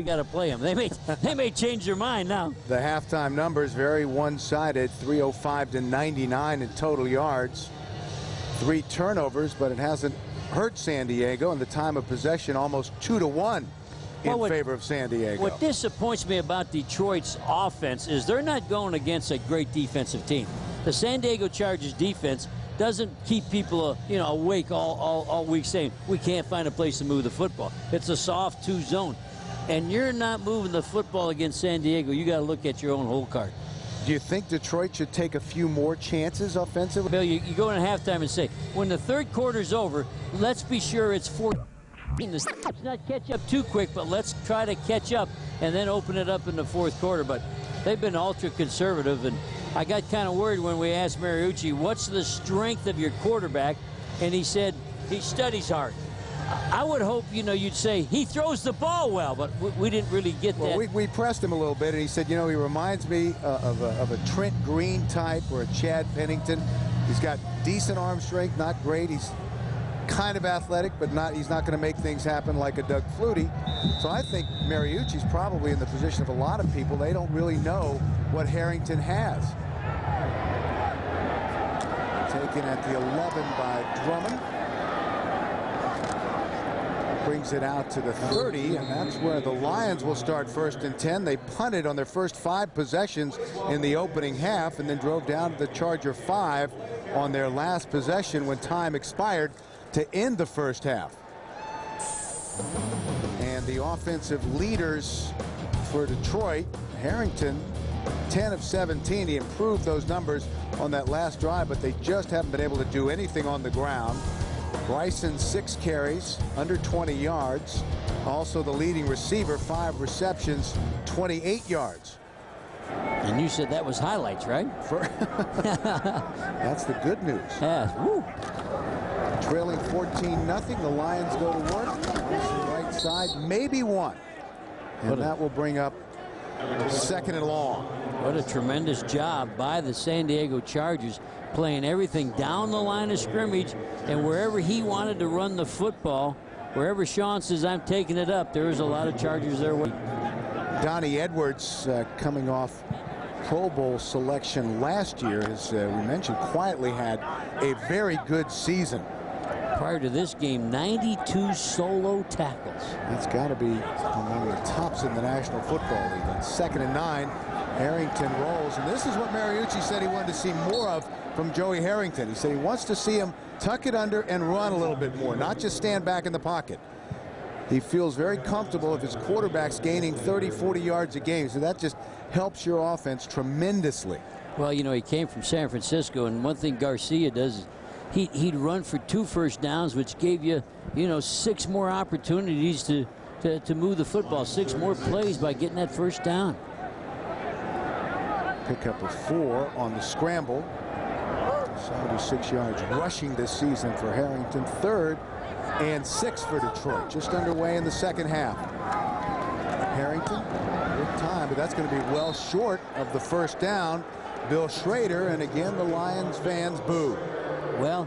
we got to play them. They may change their mind now. The halftime numbers very one-sided, 305 to 99 in total yards. 3 turnovers, but it hasn't hurt San Diego, and the time of possession almost 2-1 in favor of San Diego. What disappoints me about Detroit's offense is they're not going against a great defensive team. The San Diego Chargers defense doesn't keep people awake all week saying we can't find a place to move the football. It's a soft 2 zone, and you're not moving the football against San Diego. You got to look at your own hole card. Do you think Detroit should take a few more chances offensively? Bill, you go in at halftime and say, when the third quarter's over, let's be sure it's 14. Let's not catch up too quick, but let's try to catch up and then open it up in the fourth quarter. But they've been ultra conservative, and I got kind of worried when we asked Mariucci, what's the strength of your quarterback? And he said he studies hard. I would hope, you'd say he throws the ball well, but we didn't really get that. Well, we pressed him a little bit, and he said, he reminds me of a Trent Green type or a Chad Pennington. He's got decent arm strength, not great. He's kind of athletic, but he's not going to make things happen like a Doug Flutie. So I think Mariucci's probably in the position of a lot of people. They don't really know what Harrington has. Taken at the 11 by Drummond. Brings it out to the 30, and that's where the Lions will start 1st and 10. They punted on their first 5 possessions in the opening half and then drove down to the Charger 5 on their last possession when time expired to end the first half. And the offensive leaders for Detroit, Harrington, 10 of 17. He improved those numbers on that last drive, but they just haven't been able to do anything on the ground. Bryson, 6 carries, under 20 yards. Also the leading receiver, 5 receptions, 28 yards. And you said that was highlights, right? That's the good news. Yeah. Woo. Trailing 14-0. The Lions go to work. Right side, maybe 1. And that will bring up 2nd and long. What a tremendous job by the San Diego Chargers, playing everything down the line of scrimmage, and wherever he wanted to run the football, wherever Sean says I'm taking it up, there was a lot of Chargers there. Donnie Edwards coming off Pro Bowl selection last year, as we mentioned, quietly had a very good season. Prior to this game, 92 solo tackles. That's got to be among the tops in the National Football League. And 2nd and 9, Harrington rolls. And this is what Mariucci said he wanted to see more of from Joey Harrington. He said he wants to see him tuck it under and run a little bit more, not just stand back in the pocket. He feels very comfortable if his quarterback's gaining 30, 40 yards a game. So that just helps your offense tremendously. Well, he came from San Francisco, and one thing Garcia does is he'd run for 2 first downs, which gave you, 6 more opportunities to move the football, 6 more plays by getting that first down. Pickup of 4 on the scramble. 76 yards rushing this season for Harrington. 3rd and 6 for Detroit. Just underway in the second half. Harrington, good time, but that's going to be well short of the first down. Bill Schrader, and again the Lions fans boo. Well,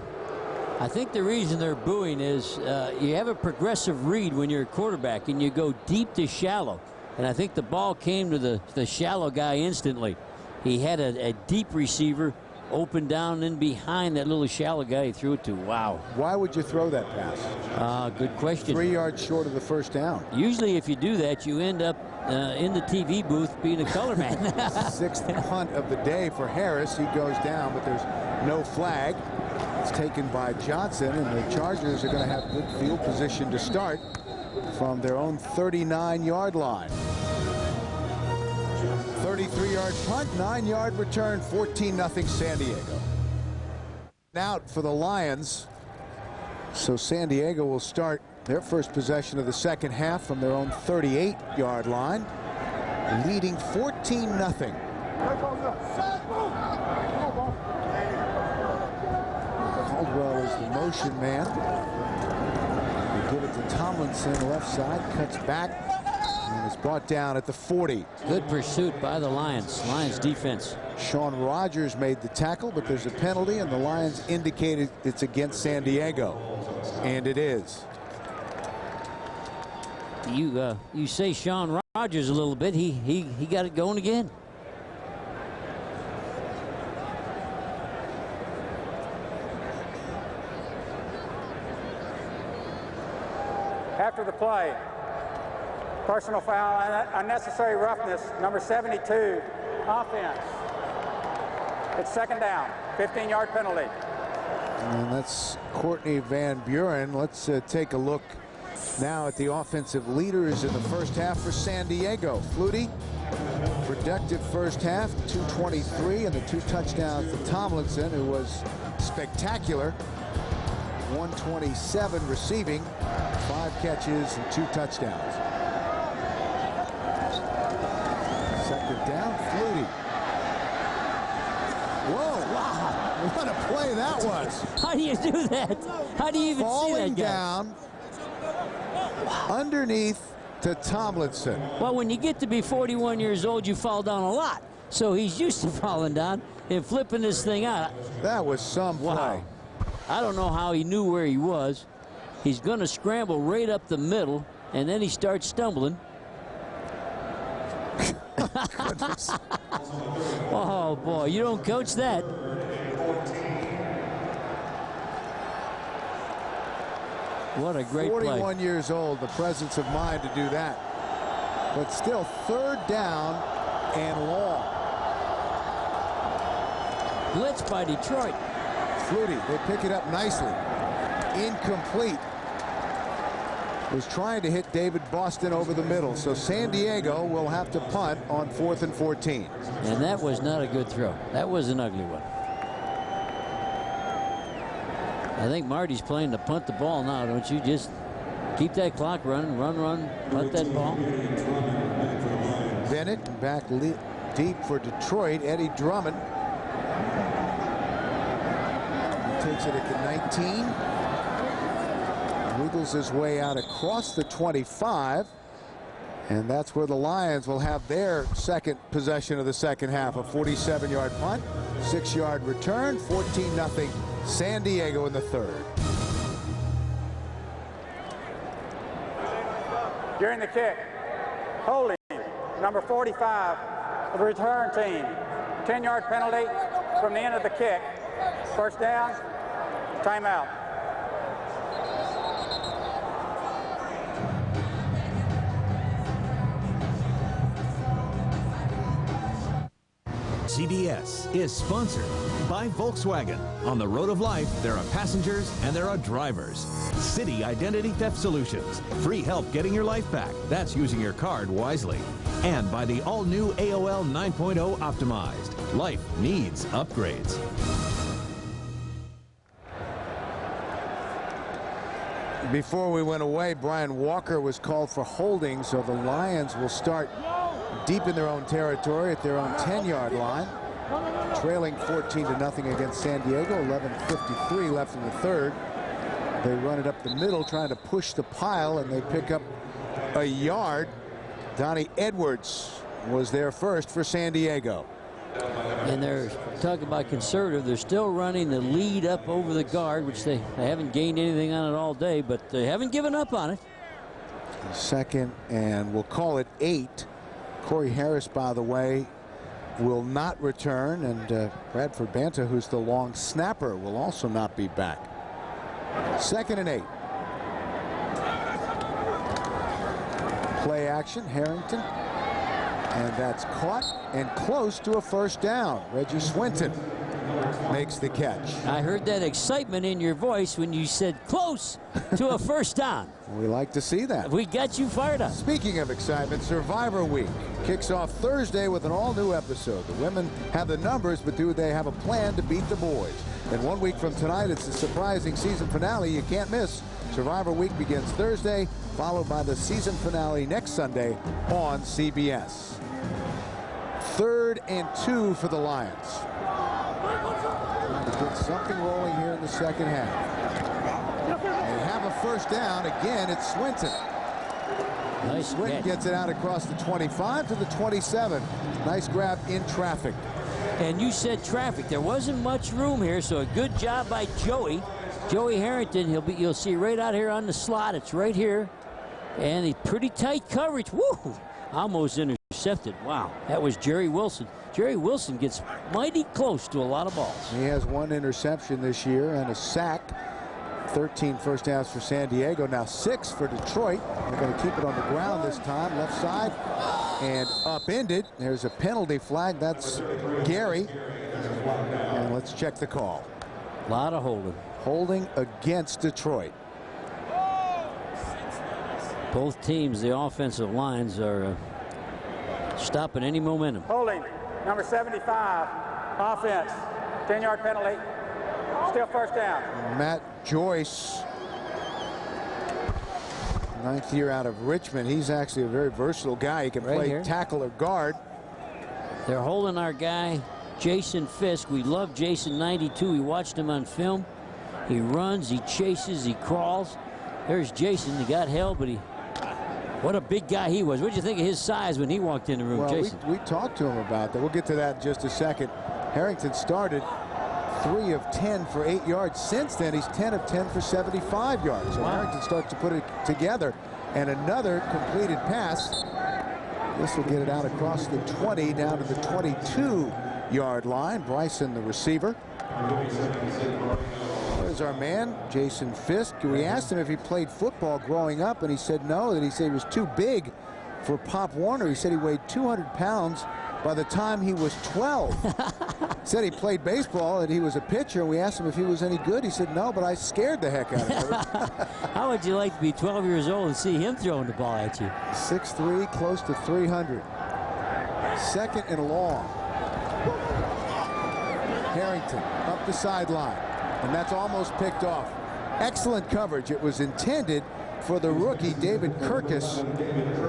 I think the reason they're booing is you have a progressive read when you're a quarterback and you go deep to shallow. And I think the ball came to the shallow guy instantly. He had a deep receiver open down in behind that little shallow guy he threw it to. Wow. Why would you throw that pass? Good question. 3 yards short of the first down. Usually if you do that, you end up in the TV booth being a color man. 6th punt of the day for Harris. He goes down, but there's no flag. It's taken by Johnson, and the Chargers are going to have good field position to start from their own 39-yard line. 33-yard punt, 9-yard return, 14-0 San Diego. Out for the Lions. So San Diego will start their first possession of the second half from their own 38-yard line, leading 14-0. Caldwell is the motion man. They give it to Tomlinson, left side, cuts back, and is brought down at the 40. Good pursuit by the Lions. Lions defense. Sean Rogers made the tackle, but there's a penalty, and the Lions indicated it's against San Diego. And it is. You say Shawn Rogers a little bit. He got it going again. After the play, personal foul, unnecessary roughness, number 72, offense. It's second down, 15-yard penalty. And that's Courtney Van Buren. Let's take a look now at the offensive leaders in the first half for San Diego. Flutie, productive first half, 223, and the 2 touchdowns to Tomlinson, who was spectacular. 127 receiving, 5 catches and 2 touchdowns. Second down, Flutie. Whoa, wow, what a play that was. How do you do that? How do you even see that guy? Down underneath to Tomlinson. Well, when you get to be 41 years old, you fall down a lot. So he's used to falling down and flipping this thing out. That was some play. Wow. I don't know how he knew where he was. He's going to scramble right up the middle, and then he starts stumbling. Oh, boy, you don't coach that. What a great 41 play. years old, the presence of mind to do that. But still, third down and long. Blitz by Detroit. Flutie, they pick it up nicely. Incomplete. Was trying to hit David Boston over the middle. So San Diego will have to punt on 4th and 14. And that was not a good throw. That was an ugly one. I think Marty's playing to punt the ball now, don't you? Just keep that clock running, run, punt that ball. Bennett back deep for Detroit. Eddie Drummond takes it at the 19. Wiggles his way out across the 25. And that's where the Lions will have their second possession of the second half. A 47-yard punt, 6-yard return, 14-0 San Diego in the third. During the kick, holding, number 45 of the return team. 10-yard penalty from the end of the kick. First down, timeout. CBS is sponsored by Volkswagen. On the road of life, there are passengers and there are drivers. City Identity Theft Solutions. Free help getting your life back. That's using your card wisely. And by the all-new AOL 9.0 Optimized. Life needs upgrades. Before we went away, Brian Walker was called for holding, so the Lions will start deep in their own territory at their own 10-yard line, trailing 14-0 against San Diego. 11:53 left in the third. They run it up the middle, trying to push the pile, and they pick up a yard. Donnie Edwards was there first for San Diego. And they're talking about conservative. They're still running the lead up over the guard, which they haven't gained anything on it all day, but they haven't given up on it. Second, and we'll call it 8. Corey Harris, by the way, will not return, and Bradford Banta, who's the long snapper, will also not be back. 2nd and 8. Play action, Harrington. And that's caught and close to a first down. Reggie Swinton makes the catch. I heard that excitement in your voice when you said close to a first down. We like to see that. We got you fired up. Speaking of excitement, Survivor Week kicks off Thursday with an all-new episode. The women have the numbers, but do they have a plan to beat the boys? And 1 week from tonight, it's the surprising season finale you can't miss. Survivor Week begins Thursday, followed by the season finale next Sunday on CBS. 3rd and 2 for the Lions. To get something rolling here in the second half. They have a first down. Again, it's Swinton. Nice Swinton catch. gets it out across the 25 to the 27. Nice grab in traffic. And you said traffic. There wasn't much room here, so a good job by Joey. Joey Harrington, you'll see right out here on the slot. It's right here. And a pretty tight coverage. Woo! Almost intercepted. Wow. That was Jerry Wilson. Jerry Wilson gets mighty close to a lot of balls. He has 1 interception this year and a sack. 13 first downs for San Diego. Now 6 for Detroit. They're going to keep it on the ground this time. Left side and upended. There's a penalty flag. That's Gary. And let's check the call. A lot of holding. Holding against Detroit. Both teams, the offensive lines are stopping any momentum. Holding, number 75, offense, 10-yard penalty, still first down. Matt Joyce, 9th year out of Richmond. He's actually a very versatile guy. He can play tackle or guard. They're holding our guy, Jason Fisk. We love Jason, 92. We watched him on film. He runs, he chases, he crawls. There's Jason. He got held, but what a big guy he was. What did you think of his size when he walked in the room, well, Jason? We talked to him about that. We'll get to that in just a second. Harrington started 3 of 10 for 8 yards. Since then, he's 10 of 10 for 75 yards. So Harrington starts to put it together. And another completed pass. This will get it out across the 20 down to the 22-yard line. Bryson, the receiver. There's our man, Jason Fisk. We asked him if he played football growing up, and he said no, that he said he was too big for Pop Warner. He said he weighed 200 pounds by the time he was 12. Said he played baseball and he was a pitcher, and we asked him if he was any good. He said no, but I scared the heck out of him. How would you like to be 12 years old and see him throwing the ball at you? 6'3", close to 300. 2nd and long. Harrington up the sideline, and that's almost picked off. Excellent coverage. It was intended for the rookie David Kirkus,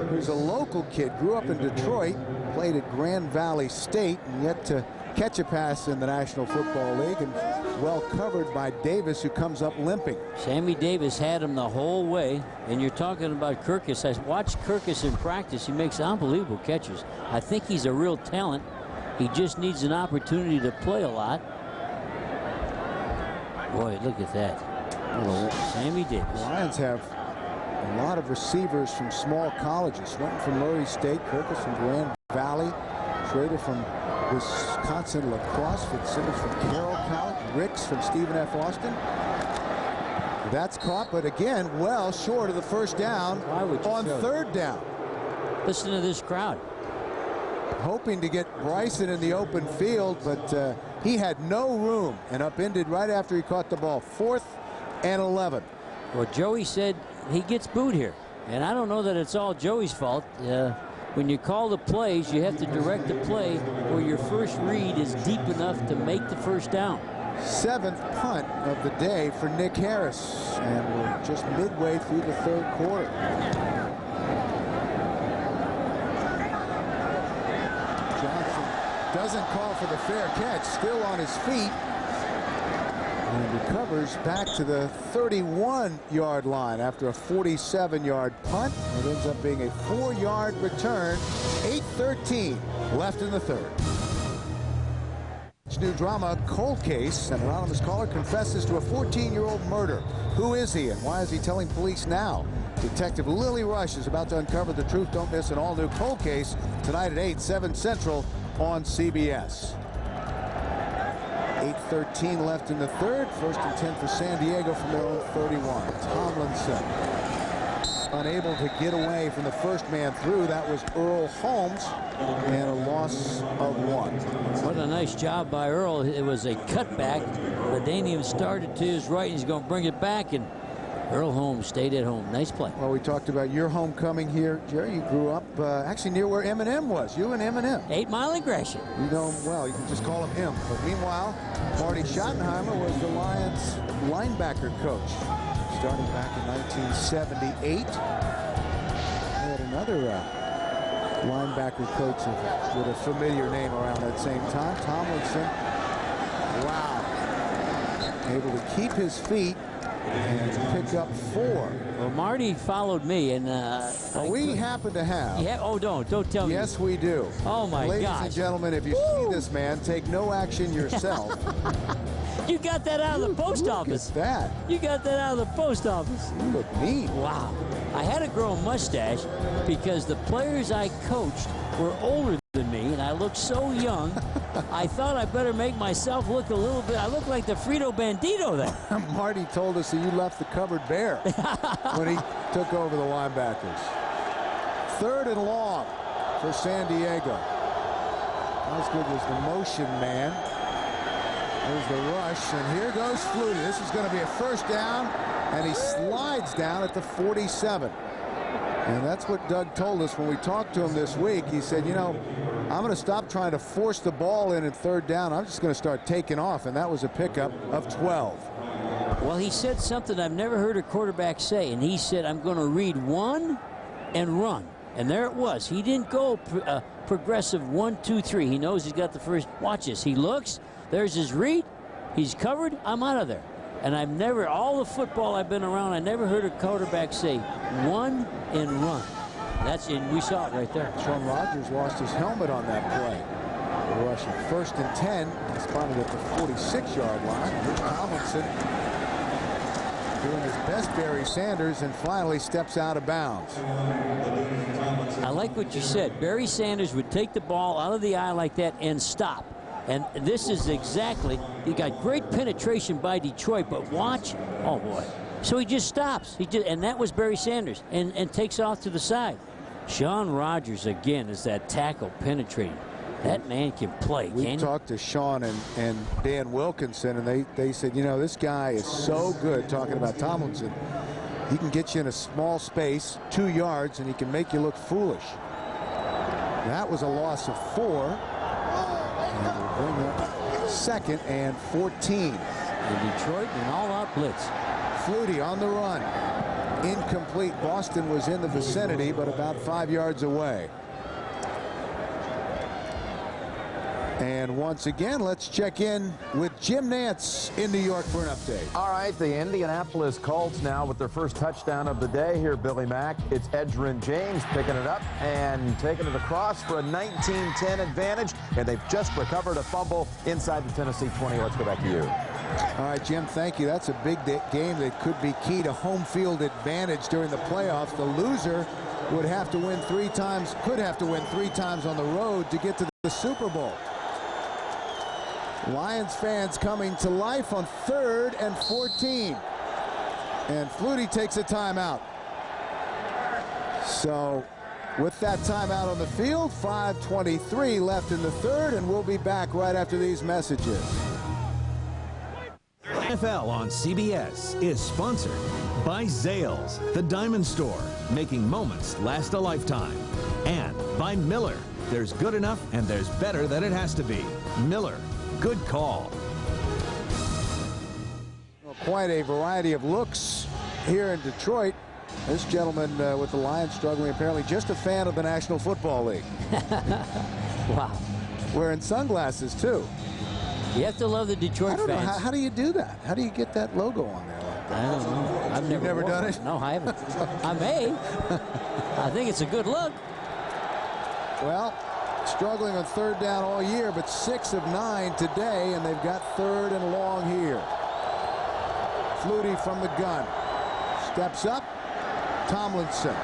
who's a local kid, grew up in Detroit, played at Grand Valley State, and yet to catch a pass in the National Football League, and well covered by Davis, who comes up limping. Sammy Davis had him the whole way, and you're talking about Kirkus. I watched Kirkus in practice. He makes unbelievable catches. I think he's a real talent. He just needs an opportunity to play a lot. Boy, look at that. Sammy Davis. The Lions have a lot of receivers from small colleges. Swinton from Murray State, Kirkus from Grand Valley, Schrader from Wisconsin La Crosse, Fitzsimmons from Carroll College, Ricks from Stephen F. Austin. That's caught, but again, well short of the first down on 3rd down. Listen to this crowd. Hoping to get Bryson in the open field, but he had no room and upended right after he caught the ball. 4th and 11. Well, Joey said he gets booed here, and I don't know that it's all Joey's fault. When you call the plays, you have to direct the play where your first read is deep enough to make the first down. 7th punt of the day for Nick Harris, and we're just midway through the 3rd quarter. Johnson doesn't call for the fair catch, still on his feet, and recovers back to the 31-yard line after a 47-yard punt. It ends up being a 4-yard return. 8:13 left in the 3rd. New drama, cold case. An anonymous caller confesses to a 14-year-old murder. Who is he, and why is he telling police now? Detective Lily Rush is about to uncover the truth. Don't miss an all-new cold case tonight at 8, 7 Central on CBS. 8:13 left in the 3rd. 1st and 10 for San Diego from their own 31. Tomlinson unable to get away from the first man through. That was Earl Holmes, and a loss of 1. What a nice job by Earl. It was a cutback. Ladanian started to his right, and he's going to bring it back, and Earl Holmes stayed at home. Nice play. Well, we talked about your homecoming here, Jerry. You grew up actually near where Eminem was. You and Eminem. 8 Mile and Gratiot. You know him well. You can just call him. But meanwhile, Marty Schottenheimer was the Lions linebacker coach, starting back in 1978. We had another linebacker coach with a familiar name around that same time, Tomlinson. Wow. Able to keep his feet and pick up 4. Well, Marty followed me, and we happen to have. Yeah. Oh, don't tell me. Yes, we do. Oh my Ladies gosh. and gentlemen, if you see this man, take no action yourself. You got that out of the post office. Look at that. You got that out of the post office. You look neat. Wow. I had to grow a mustache because the players I coached were older than me, and I looked so young. I thought I better make myself look a little bit. I look like the Frito Bandito there. Marty told us that you left the cupboard bare when he took over the linebackers. 3rd and long for San Diego. Osgood was the motion man. There's the rush, and here goes Flutie. This is going to be a first down, and he slides down at the 47. And that's what Doug told us when we talked to him this week. He said, you know, I'm going to stop trying to force the ball in at 3rd down. I'm just going to start taking off, and that was a pickup of 12. Well, he said something I've never heard a quarterback say, and he said, I'm going to read 1 and run. And there it was. He didn't go progressive 1, 2, 3. He knows he's got the first. Watch this. He looks. There's his read. He's covered. I'm out of there. And I've never, all the football I've been around, I never heard a quarterback say 1 and run. That's it. We saw it right there. Shawn Rogers lost his helmet on that play. The rushing 1st and 10, spotted at the 46-yard line. Here's Tomlinson doing his best, Barry Sanders, and finally steps out of bounds. I like what you said. Barry Sanders would take the ball out of the eye like that and stop. And this is exactly, he got great penetration by Detroit, but watch, oh boy. So he just stops. And that was Barry Sanders, and takes off to the side. Shawn Rogers, again, is that tackle penetrating. That man can play, We talked to Shawn and Dan Wilkinson, and they said, you know, this guy is so good, talking about Tomlinson. He can get you in a small space, 2 yards, and he can make you look foolish. That was a loss of 4. And we'll bring up 2nd and 14. In Detroit, an all-out blitz. Flutie on the run. Incomplete. Boston was in the vicinity, but about 5 yards away. And once again, let's check in with Jim Nantz in New York for an update. All right, the Indianapolis Colts now with their first touchdown of the day here, Billy Mack. It's Edgerrin James picking it up and taking it across for a 19-10 advantage, and they've just recovered a fumble inside the Tennessee 20. Let's go back to you. All right, Jim, thank you. That's a big game that could be key to home field advantage during the playoffs. The loser would have to win 3 times, could have to win 3 times on the road to get to the Super Bowl. Lions fans coming to life on 3rd and 14. And Flutie takes a timeout. So with that timeout on the field, 5:23 left in the 3rd, and we'll be back right after these messages. NFL on CBS is sponsored by Zales, the Diamond Store, making moments last a lifetime. And by Miller. There's good enough and there's better than it has to be. Miller. Good call. Well, quite a variety of looks here in Detroit. This gentleman with the Lions struggling, apparently just a fan of the National Football League. Wow. Wearing sunglasses, too. You have to love the Detroit I don't fans. know. How do you do that? How do you get that logo on there like that? I don't know. I've never done worn it? No, I haven't. I may. I think it's a good look. Well, struggling on 3rd down all year, but 6 of 9 today, and they've got 3rd and long here. Flutie from the gun. Steps up. Tomlinson.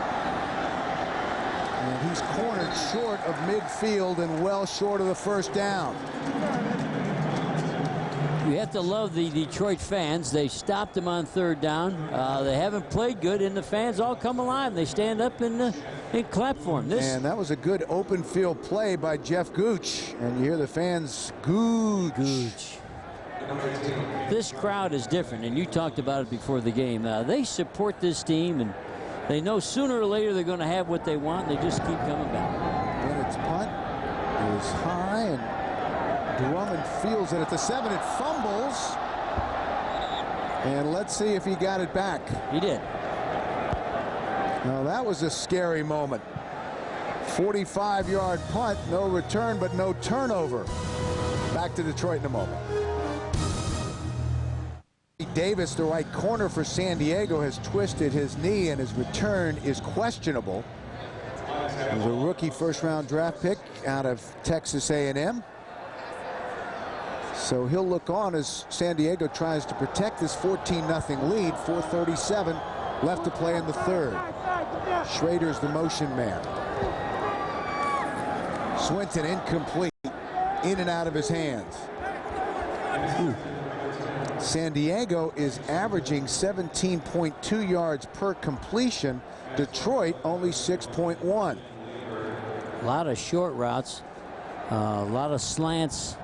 And he's cornered short of midfield and well short of the first down. You have to love the Detroit fans. They stopped them on 3rd down. They haven't played good, and the fans all come alive. They stand up and clap for him. And that was a good open field play by Jeff Gooch. And you hear the fans, Gooch. Gooch. This crowd is different, and you talked about it before the game. They support this team, and they know sooner or later they're going to have what they want. And they just keep coming back. Bennett's punt is high, and Drummond fields it at the 7. It fumbles. And let's see if he got it back. He did. Now that was a scary moment. 45-yard punt, no return, but no turnover. Back to Detroit in a moment. Davis, the right corner for San Diego, has twisted his knee, and his return is questionable. There's a rookie first-round draft pick out of Texas A&M. So he'll look on as San Diego tries to protect this 14-0 lead. 4:37 left to play in the 3rd. Schrader's the motion man. Swinton incomplete. In and out of his hands. San Diego is averaging 17.2 yards per completion. Detroit only 6.1. A lot of short routes, a lot of slants,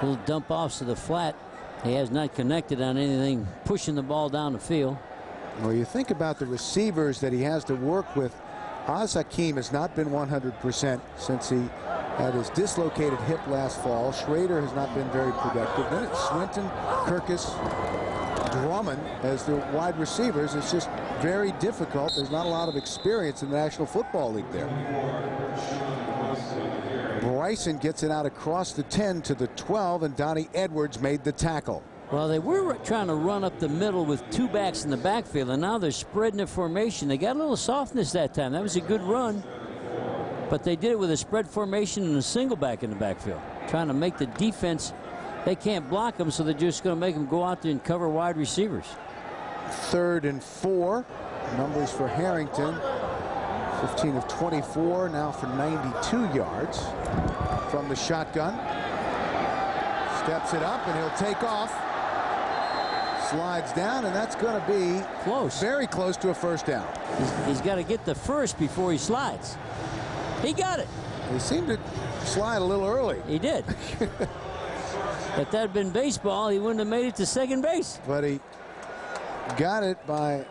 little dump offs to the flat. He has not connected on anything pushing the ball down the field. Well, you think about the receivers that he has to work with. Oz Hakeem has not been 100% since he had his dislocated hip last fall. Schrader has not been very productive. Then it's Swinton, Kirkus, Drummond as the wide receivers. It's just very difficult. There's not a lot of experience in the National Football League there. Bryson gets it out across the 10 to the 12, and Donnie Edwards made the tackle. Well, they were trying to run up the middle with two backs in the backfield, and now they're spreading the formation. They got a little softness that time. That was a good run, but they did it with a spread formation and a single back in the backfield, trying to make the defense. They can't block them, so they're just going to make them go out there and cover wide receivers. 3rd and 4. Numbers for Harrington. 15 of 24 now for 92 yards from the shotgun. Steps it up and he'll take off. Slides down, and that's going to be close. Very close to a first down. He's got to get the first before he slides. He got it. He seemed to slide a little early. He did. If that had been baseball, he wouldn't have made it to second base. But he got it by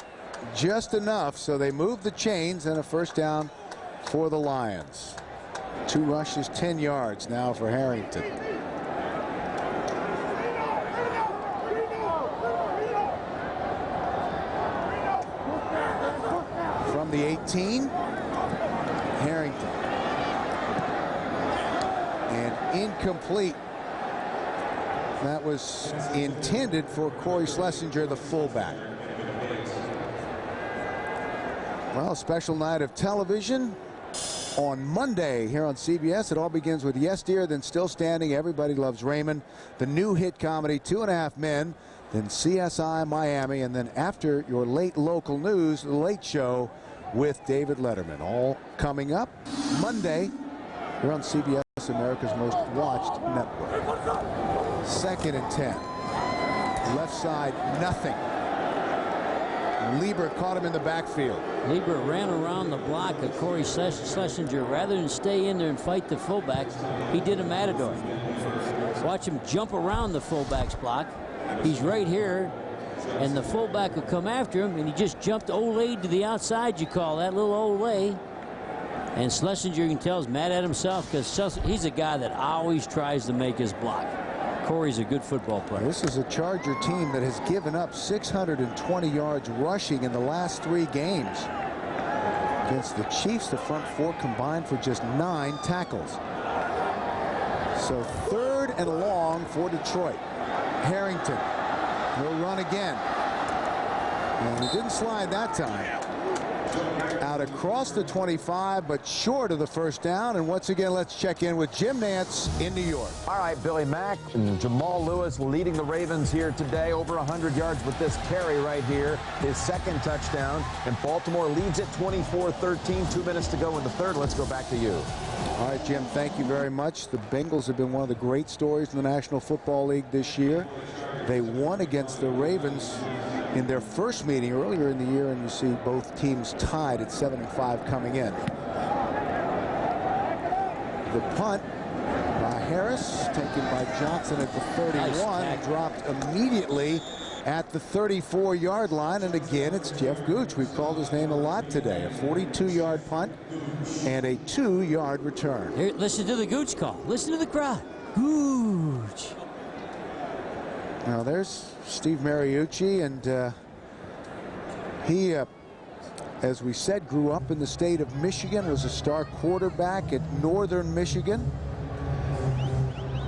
just enough, so they moved the chains, and a first down for the Lions. 2 rushes, 10 yards now for Harrington. From the 18, Harrington. And incomplete. That was intended for Corey Schlesinger, the fullback. Well, special night of television on Monday here on CBS. It all begins with Yes Dear, then Still Standing, Everybody Loves Raymond, the new hit comedy 2.5 Men, then CSI Miami, and then after your late local news, The Late Show with David Letterman. All coming up Monday here on CBS, America's most watched network. 2nd and 10. Left side, nothing. Lieber caught him in the backfield. Lieber ran around the block of Corey Schlesinger. Rather than stay in there and fight the fullback, he did a matador. Watch him jump around the fullback's block. He's right here, and the fullback will come after him, and he just jumped Olay to the outside, you call that, little Olay. And Schlesinger, you can tell, is mad at himself because he's a guy that always tries to make his block. Corey's a good football player. This is a Charger team that has given up 620 yards rushing in the last 3 games. Against the Chiefs, the front 4 combined for just 9 tackles. So 3rd and long for Detroit. Harrington will run again. And he didn't slide that time. Out across the 25, but short of the first down. And once again, let's check in with Jim Nantz in New York. All right, Billy Mack and Jamal Lewis leading the Ravens here today. Over 100 yards with this carry right here. His 2nd touchdown. And Baltimore leads it 24-13. 2 minutes to go in the 3rd. Let's go back to you. All right, Jim, thank you very much. The Bengals have been one of the great stories in the National Football League this year. They won against the Ravens in their first meeting earlier in the year, and you see both teams tied at 7-5 coming in. The punt by Harris, taken by Johnson at the 31, and dropped immediately at the 34-yard line. And again, it's Jeff Gooch. We've called his name a lot today. A 42-yard punt and a 2-yard return. Here, listen to the Gooch call. Listen to the crowd. Gooch. Now there's Steve Mariucci, and he, as we said, grew up in the state of Michigan, was a star quarterback at Northern Michigan.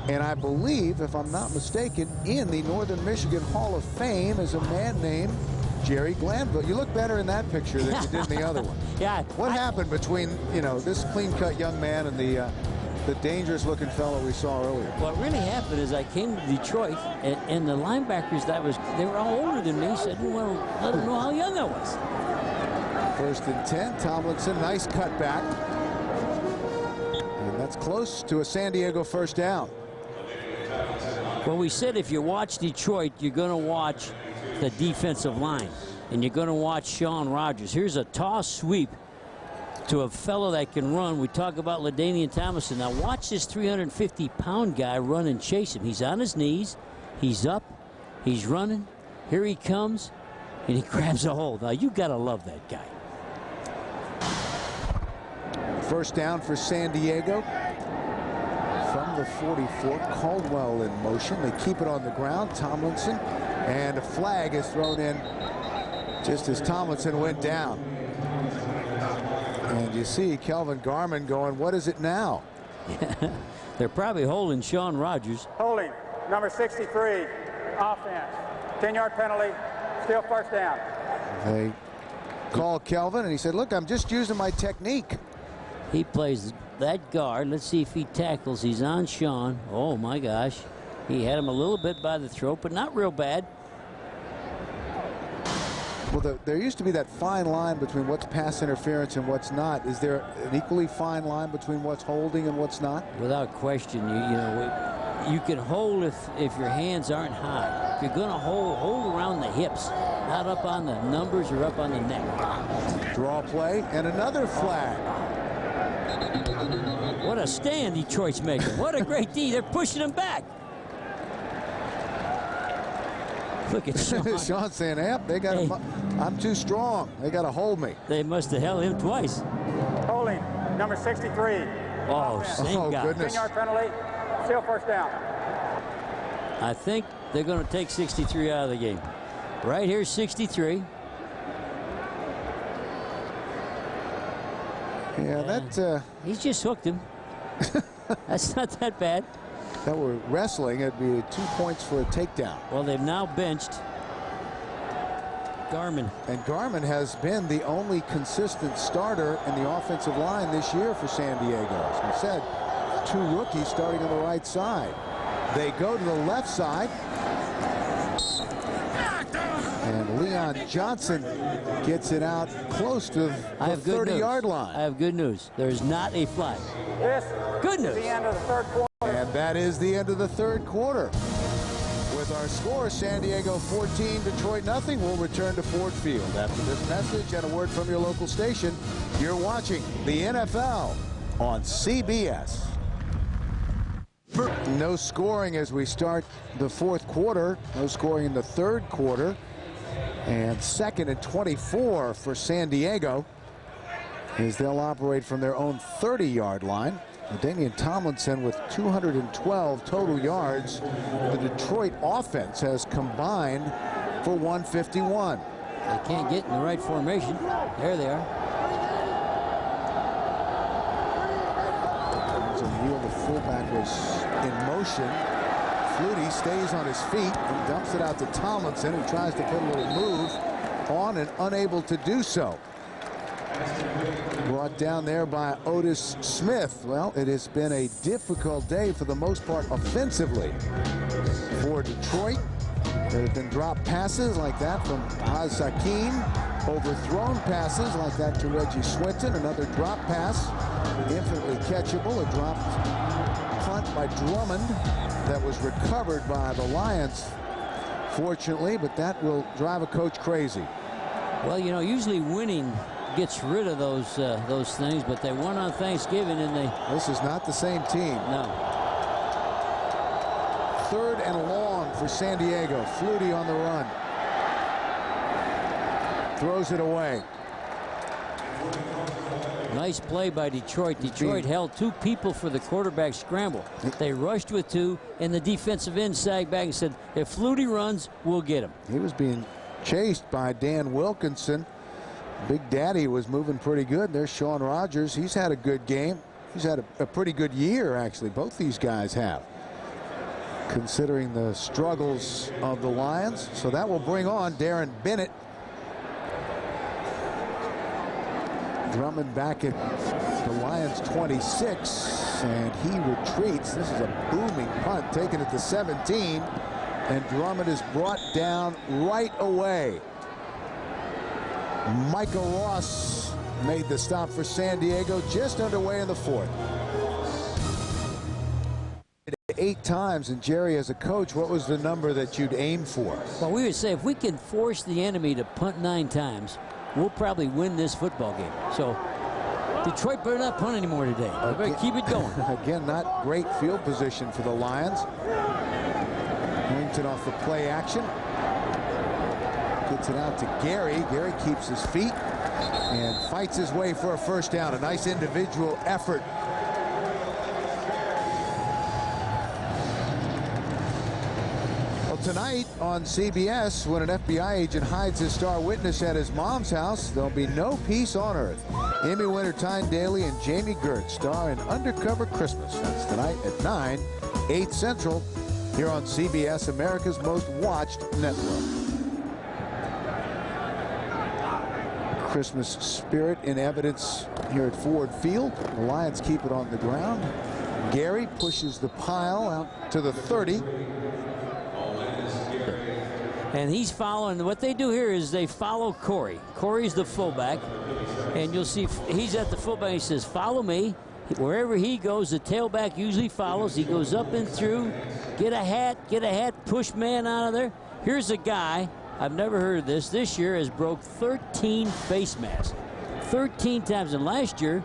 And I believe, if I'm not mistaken, in the Northern Michigan Hall of Fame is a man named Jerry Glanville. You look better in that picture than you did in the other one. Yeah. What happened between, you know, this clean-cut young man and the dangerous-looking fellow we saw earlier? What really happened is I came to Detroit, and the linebackers they were all older than me, so I didn't want to let them know how young I was. First and 10. Tomlinson, nice cutback. And that's close to a San Diego first down. Well, we said if you watch Detroit, you're going to watch the defensive line, and you're going to watch Shaun Rogers. Here's a toss sweep to a fellow that can run. We talk about LaDainian Tomlinson. Now watch this 350-pound guy run and chase him. He's on his knees. He's up. He's running. Here he comes, and he grabs a hold. Now, you got to love that guy. First down for San Diego. From the 44, Caldwell in motion. They keep it on the ground. Tomlinson, and a flag is thrown in just as Tomlinson went down. And you see Kelvin Garmon going, what is it now? They're probably holding Shaun Rogers. Holding, number 63, offense. 10-yard penalty, still first down. They called Kelvin, and he said, look, I'm just using my technique. He plays that guard. Let's see if he tackles. He's on Shaun. Oh, my gosh. He had him a little bit by the throat, but not real bad. Well, there used to be that fine line between what's pass interference and what's not. Is there an equally fine line between what's holding and what's not? Without question, you know, you can hold if your hands aren't high. If you're going to hold around the hips, not up on the numbers or up on the neck. Draw play and another flag. What a stand Detroit's making. What a great D. They're pushing him back. Look at Shaun. Shaun saying, yep, they got him. I'm too strong. They got to hold me. They must have held him twice. Holding, number 63. Oh, same guy. Goodness. 10-yard penalty, still first down. I think they're going to take 63 out of the game. Right here, 63. Yeah, that... He's just hooked him. That's not that bad. That were wrestling, it'd be 2 points for a takedown. Well, they've now benched Garmon. And Garmon has been the only consistent starter in the offensive line this year for San Diego. As we said, 2 rookies starting on the right side. They go to the left side. And Leon Johnson gets it out close to the 30-yard line. I have good news. There's not a flag. This Good news. is the end of the third quarter. And that is the end of the third quarter. With our score, San Diego 14, Detroit nothing. We'll return to Ford Field after this message and a word from your local station. You're watching the NFL on CBS. No scoring as we start the fourth quarter. No scoring in the third quarter. And 2nd and 24 for San Diego as they'll operate from their own 30-yard line. LaDainian Tomlinson with 212 total yards. The Detroit offense has combined for 151. They can't get in the right formation. There they are. There's a wheel. The fullback was in motion. Flutie stays on his feet and dumps it out to Tomlinson, who tries to put a little move on and unable to do so. Brought down there by Otis Smith. Well, it has been a difficult day for the most part offensively for Detroit. There have been dropped passes like that from Haz Hakeem, overthrown passes like that to Reggie Swinton, another drop pass, infinitely catchable, a dropped punt by Drummond that was recovered by the Lions, fortunately, but that will drive a coach crazy. Well, you know, usually winning gets rid of those things, but they won on Thanksgiving, and they... This is not the same team. No. 3rd and long for San Diego. Flutie on the run. Throws it away. Nice play by Detroit. Detroit held 2 people for the quarterback scramble. They rushed with 2, and the defensive end sagged back and said, if Flutie runs, we'll get him. He was being chased by Dan Wilkinson. Big Daddy was moving pretty good. There's Shaun Rogers. He's had a good game. He's had a pretty good year, actually. Both these guys have, considering the struggles of the Lions. So that will bring on Darren Bennett. Drummond back at the Lions 26, and he retreats. This is a booming punt taken at the 17, and Drummond is brought down right away. Michael Ross made the stop for San Diego, just underway in the fourth. 8 times, and Jerry, as a coach, what was the number that you'd aim for? Well, we would say if we can force the enemy to punt 9 times, we'll probably win this football game. So Detroit better not punt anymore today. They better keep it going. Again, not great field position for the Lions. Harrington off the play action. Gets it out to Gary. Gary keeps his feet and fights his way for a first down. A nice individual effort. Tonight on CBS, when an FBI agent hides his star witness at his mom's house, there'll be no peace on earth. Emmy winner Tyne Daly and Jamie Gertz star in Undercover Christmas. That's tonight at 9, 8 Central, here on CBS, America's most watched network. Christmas spirit in evidence here at Ford Field. The Lions keep it on the ground. Gary pushes the pile out to the 30. And he's following. What they do here is they follow Corey. Corey's the fullback. And you'll see he's at the fullback. He says, follow me. Wherever he goes, the tailback usually follows. He goes up and through. Get a hat, push man out of there. Here's a guy, I've never heard of this. This year has broke 13 face masks. 13 times. And last year,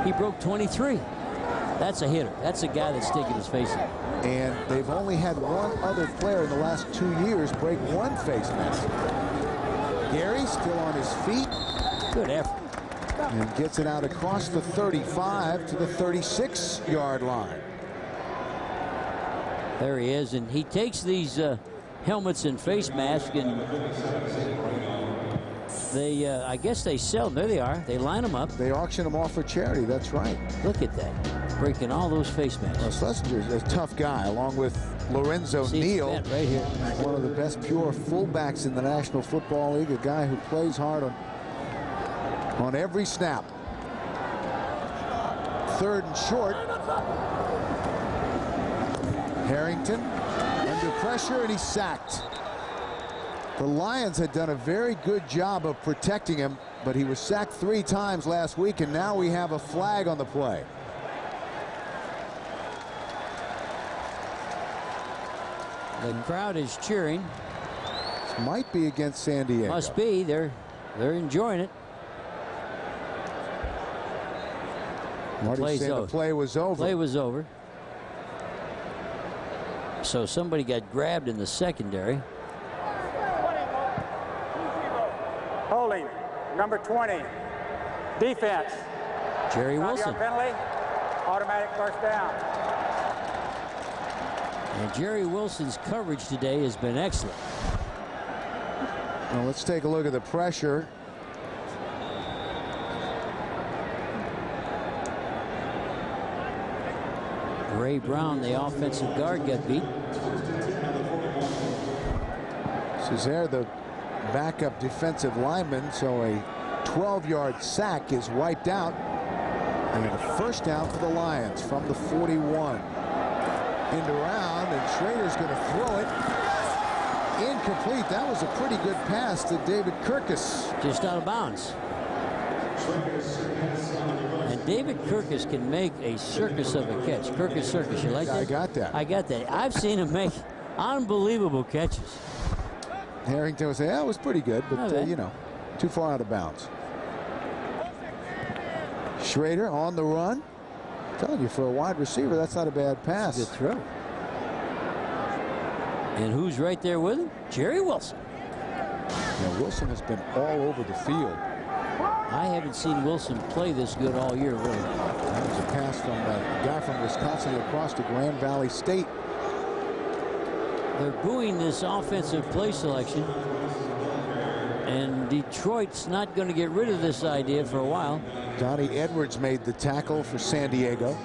he broke 23. That's a hitter. That's a guy that's sticking his face in. And they've only had one other player in the last 2 years break one face mask. Gary still on his feet. Good effort. And gets it out across the 35 to the 36-yard line. There he is. And he takes these helmets and face masks, and they, I guess they sell them. There they are. They line them up. They auction them off for charity. That's right. Look at that. Breaking all those face masks. Well, Schlesinger's a tough guy, along with Lorenzo Neal, right here. one of the best pure fullbacks in the National Football League, a guy who plays hard on every snap. 3rd and short. Harrington under pressure, and he's sacked. The Lions had done a very good job of protecting him, but he was sacked 3 times last week, and now we have a flag on the play. The crowd is cheering. This might be against San Diego. Must be. They're enjoying it. Marty saying the play was over. Play was over. So somebody got grabbed in the secondary. Holding, number 20. Defense. Jerry Wilson. 5-yard penalty. Automatic first down. And Jerry Wilson's coverage today has been excellent. Well, let's take a look at the pressure. Ray Brown, the offensive guard, got beat. Cesare, the backup defensive lineman, so a 12-yard sack is wiped out. And a first down for the Lions from the 41. End around, and Schrader's going to throw it. Incomplete. That was a pretty good pass to David Kirkus. Just out of bounds. And David Kirkus can make a circus of a catch. Kirkus circus, you like that? I got that. I got that. I've seen him make unbelievable catches. Harrington would say, that was pretty good, but, you know, too far out of bounds. Schrader on the run. I'm telling you, for a wide receiver, that's not a bad pass. Good throw. And who's right there with him? Jerry Wilson. Yeah, Wilson has been all over the field. I haven't seen Wilson play this good all year, really. That was a pass from a guy from Wisconsin across to Grand Valley State. They're booing this offensive play selection. And Detroit's not going to get rid of this idea for a while. Donnie Edwards made the tackle for San Diego.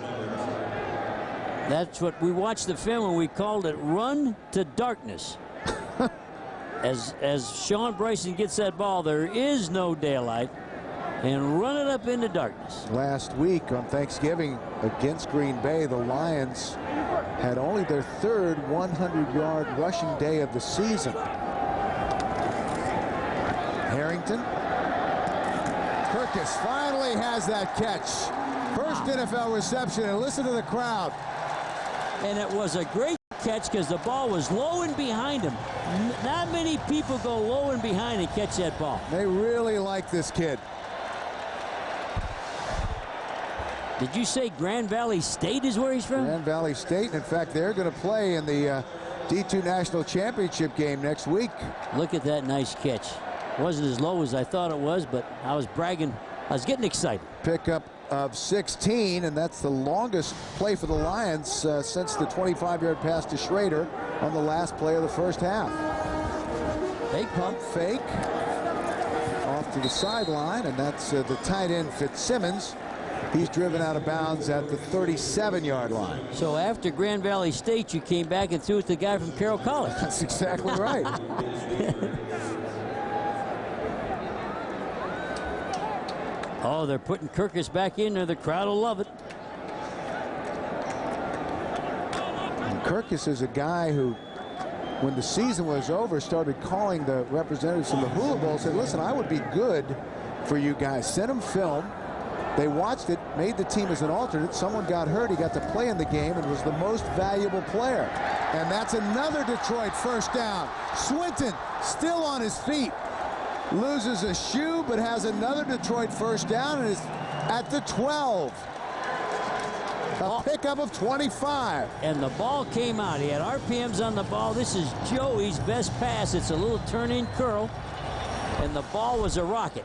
That's what we watched the film and we called it run to darkness. As Sean Bryson gets that ball, there is no daylight, and run it up into darkness. Last week on Thanksgiving against Green Bay, the Lions had only their 3rd 100-yard rushing day of the season. Harrington Kirkus finally has that catch. First NFL reception, and listen to the crowd. And it was a great catch because the ball was low and behind him. Not many people go low and behind and catch that ball. They really like this kid. Did you say Grand Valley State is where he's from? Grand Valley State. In fact, they're going to play in the D2 National Championship game next week. Look at that nice catch. Wasn't as low as I thought it was, but I was bragging. I was getting excited. Pickup of 16, and that's the longest play for the Lions since the 25-yard pass to Schrader on the last play of the first half. Fake Pump fake off to the sideline, and that's the tight end Fitzsimmons. He's driven out of bounds at the 37-yard line. So after Grand Valley State, you came back and threw it to the guy from Carroll College. That's exactly right. Oh, they're putting Kirkus back in there. The crowd will love it. And Kirkus is a guy who, when the season was over, started calling the representatives from the Hula Bowl, said, listen, I would be good for you guys. Send them film. They watched it, made the team as an alternate. Someone got hurt. He got to play in the game and was the most valuable player. And that's another Detroit first down. Swinton still on his feet. Loses a shoe, but has another Detroit first down and is at the 12. A pickup of 25. And the ball came out. He had RPMs on the ball. This is Joey's best pass. It's a little turn-in curl. And the ball was a rocket.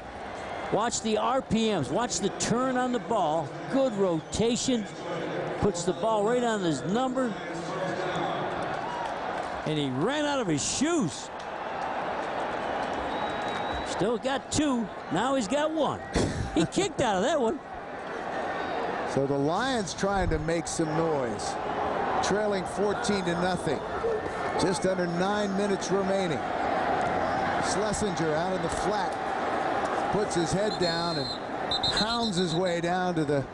Watch the RPMs. Watch the turn on the ball. Good rotation. Puts the ball right on his number. And he ran out of his shoes. Still got two. Now he's got one. He kicked out of that one. So the Lions trying to make some noise. Trailing 14-0. Just under 9 minutes remaining. Schlesinger out in the flat. Puts his head down and pounds his way down to the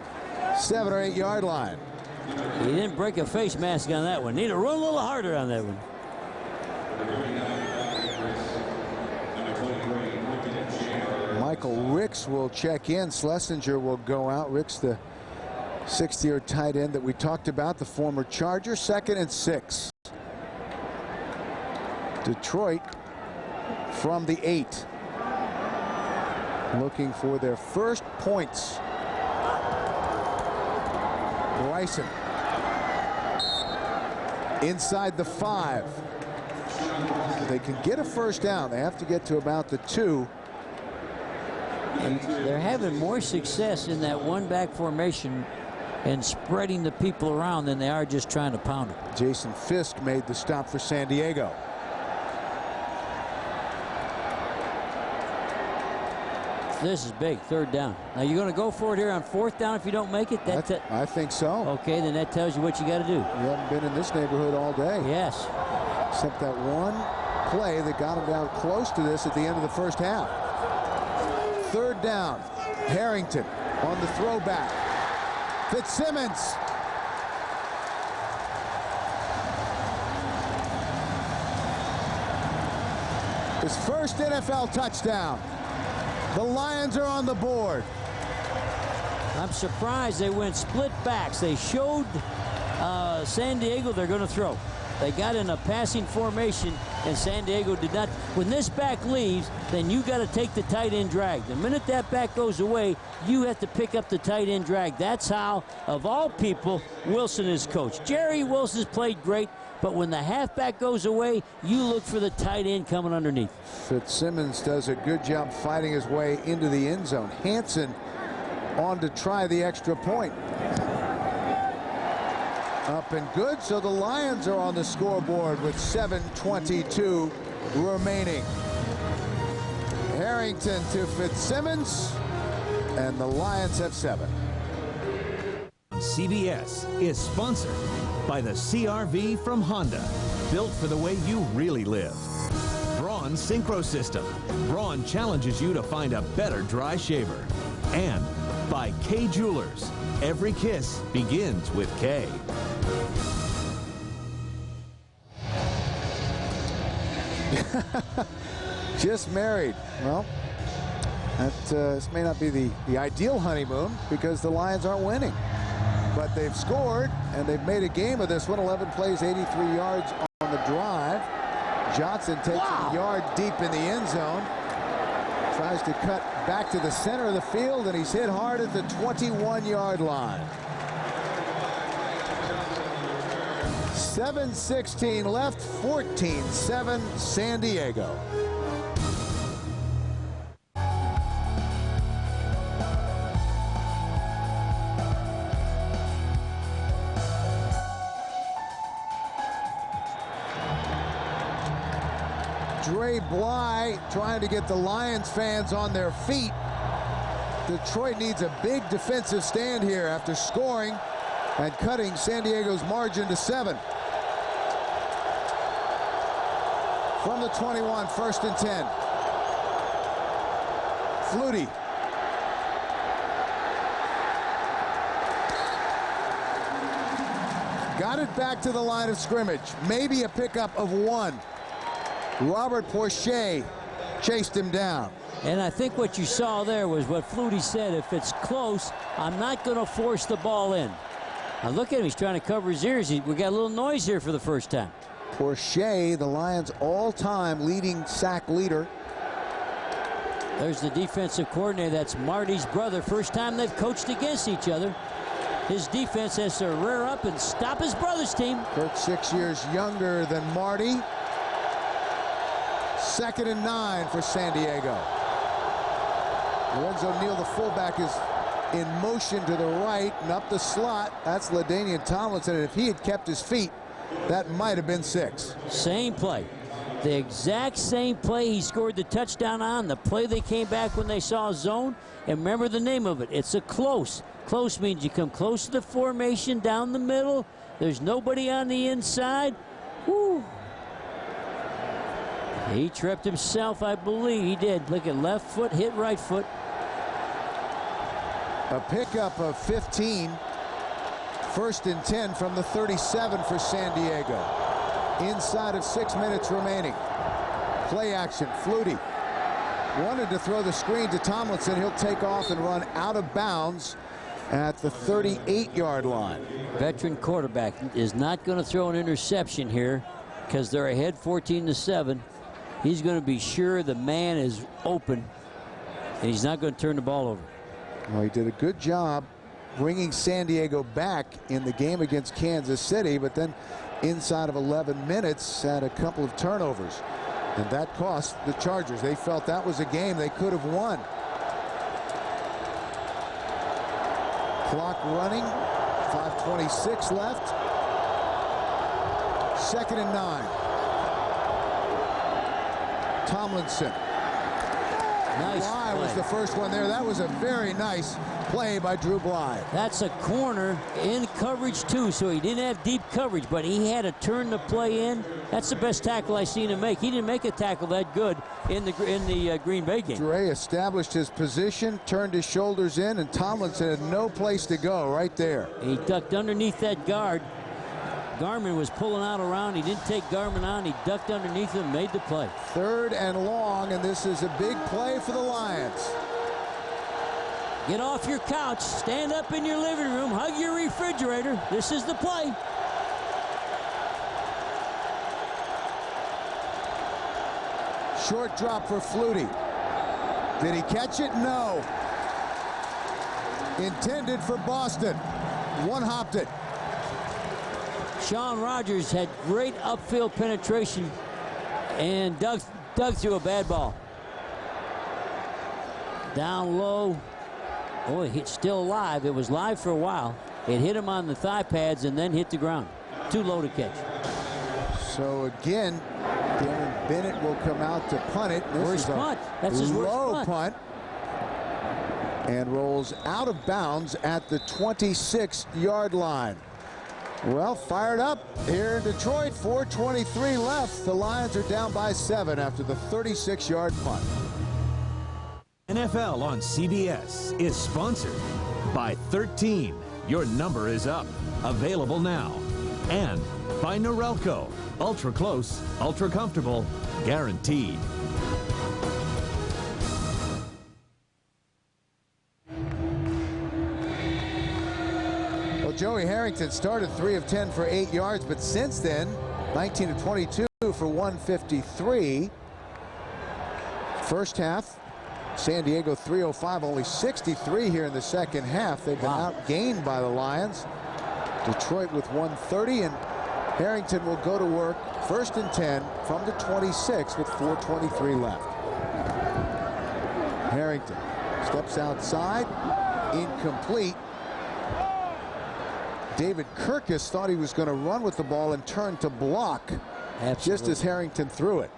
7 or 8 yard line. He didn't break a face mask on that one. Need to run a little harder on that one. Michael Ricks will check in. Schlesinger will go out. Ricks, the 60-year tight end that we talked about, the former Charger. 2nd and 6. Detroit from the 8. Looking for their first points. Bryson inside the 5. They can get a first down. They have to get to about the 2. And they're having more success in that one-back formation and spreading the people around than they are just trying to pound it. Jason Fisk made the stop for San Diego. This is big. 3rd down. Now you're going to go for it here on 4th down if you don't make it? I think so. Okay, then that tells you what you got to do. You haven't been in this neighborhood all day. Yes. Except that one play that got him down close to this at the end of the first half. 3rd down. Harrington on the throwback. Fitzsimmons. His first NFL touchdown. The Lions are on the board. I'm surprised they went split backs. They showed San Diego they're going to throw. They got in a passing formation, and San Diego did not. When this back leaves, then you got to take the tight end drag. The minute that back goes away, you have to pick up the tight end drag. That's how, of all people, Wilson is coached. Jerry Wilson's played great, but when the halfback goes away, you look for the tight end coming underneath. Fitzsimmons does a good job fighting his way into the end zone. Hansen on to try the extra point. Up and good, so the Lions are on the scoreboard with 7:22 remaining. Harrington to Fitzsimmons, and the Lions have 7. CBS is sponsored by the CR-V from Honda, built for the way you really live. Braun Synchro System. Braun challenges you to find a better dry shaver. And by Kay Jewelers. Every kiss begins with Kay. Just married. Well, This may not be the ideal honeymoon because the Lions aren't winning. But they've scored, and they've made a game of this one. 11 plays, 83 yards on the drive. Johnson takes a yard deep in the end zone. Tries to cut back to the center of the field, and he's hit hard at the 21-yard line. 7:16 left, 14-7 San Diego. Dre Bly trying to get the Lions fans on their feet. Detroit needs a big defensive stand here after scoring and cutting San Diego's margin to 7. From the 21, 1st and 10. Flutie. Got it back to the line of scrimmage. Maybe a pickup of 1. Robert Porcher chased him down. And I think what you saw there was what Flutie said. If it's close, I'm not going to force the ball in. Now look at him. He's trying to cover his ears. We got a little noise here for the first time. Porcher, the Lions' all-time leading sack leader. There's the defensive coordinator. That's Marty's brother. First time they've coached against each other. His defense has to rear up and stop his brother's team. Kurt 6 years younger than Marty. 2nd and 9 for San Diego. Lorenzo Neal, the fullback, is in motion to the right and up the slot. That's LaDainian Tomlinson. And if he had kept his feet, that might have been 6. Same play. The exact same play he scored the touchdown on. The play they came back when they saw a zone. And remember the name of it. It's a close. Close means you come close to the formation down the middle. There's nobody on the inside. Woo. He tripped himself, I believe. He did. Look at left foot, hit right foot. A pickup of 15. 1st and 10 from the 37 for San Diego. Inside of 6 minutes remaining. Play action. Flutie wanted to throw the screen to Tomlinson. He'll take off and run out of bounds at the 38-yard line. Veteran quarterback is not going to throw an interception here because they're ahead 14-7. He's going to be sure the man is open, and he's not going to turn the ball over. Well, he did a good job bringing San Diego back in the game against Kansas City, but then inside of 11 minutes had a couple of turnovers, and that cost the Chargers. They felt that was a game they could have won. Clock running, 5:26 left. 2nd and 9. Tomlinson. Nice Bly was play. the first one there. That was a very nice play by Drew Bly. That's a corner in coverage too, so he didn't have deep coverage, but he had to turn the play in. That's the best tackle I've seen him make. He didn't make a tackle that good in the Green Bay game. Dre established his position, turned his shoulders in, and Tomlinson had no place to go right there. He ducked underneath that guard. Garmin was pulling out around. He didn't take Garmin on. He ducked underneath him and made the play. 3rd and long, and this is a big play for the Lions. Get off your couch. Stand up in your living room. Hug your refrigerator. This is the play. Short drop for Flutie. Did he catch it? No. Intended for Boston. One-hopped it. Sean Rogers had great upfield penetration and dug through a bad ball. Down low. Oh, it's still alive. It was live for a while. It hit him on the thigh pads and then hit the ground. Too low to catch. So again, Darren Bennett will come out to punt it. This Worst is a punt. That's his worst low punt. And rolls out of bounds at the 26-yard line. Well, fired up here in Detroit. 4:23 left. The Lions are down by 7 after the 36-yard punt. NFL on CBS is sponsored by 13. Your number is up. Available now. And by Norelco. Ultra close, ultra comfortable, guaranteed. Joey Harrington started 3 of 10 for 8 yards, but since then, 19 of 22 for 153. First half, San Diego 305, only 63 here in the second half. They've been outgained by the Lions. Detroit with 130, and Harrington will go to work 1st and 10 from the 26 with 4:23 left. Harrington steps outside, incomplete. David Kirkus thought he was going to run with the ball and turn to block. Just as Harrington threw it.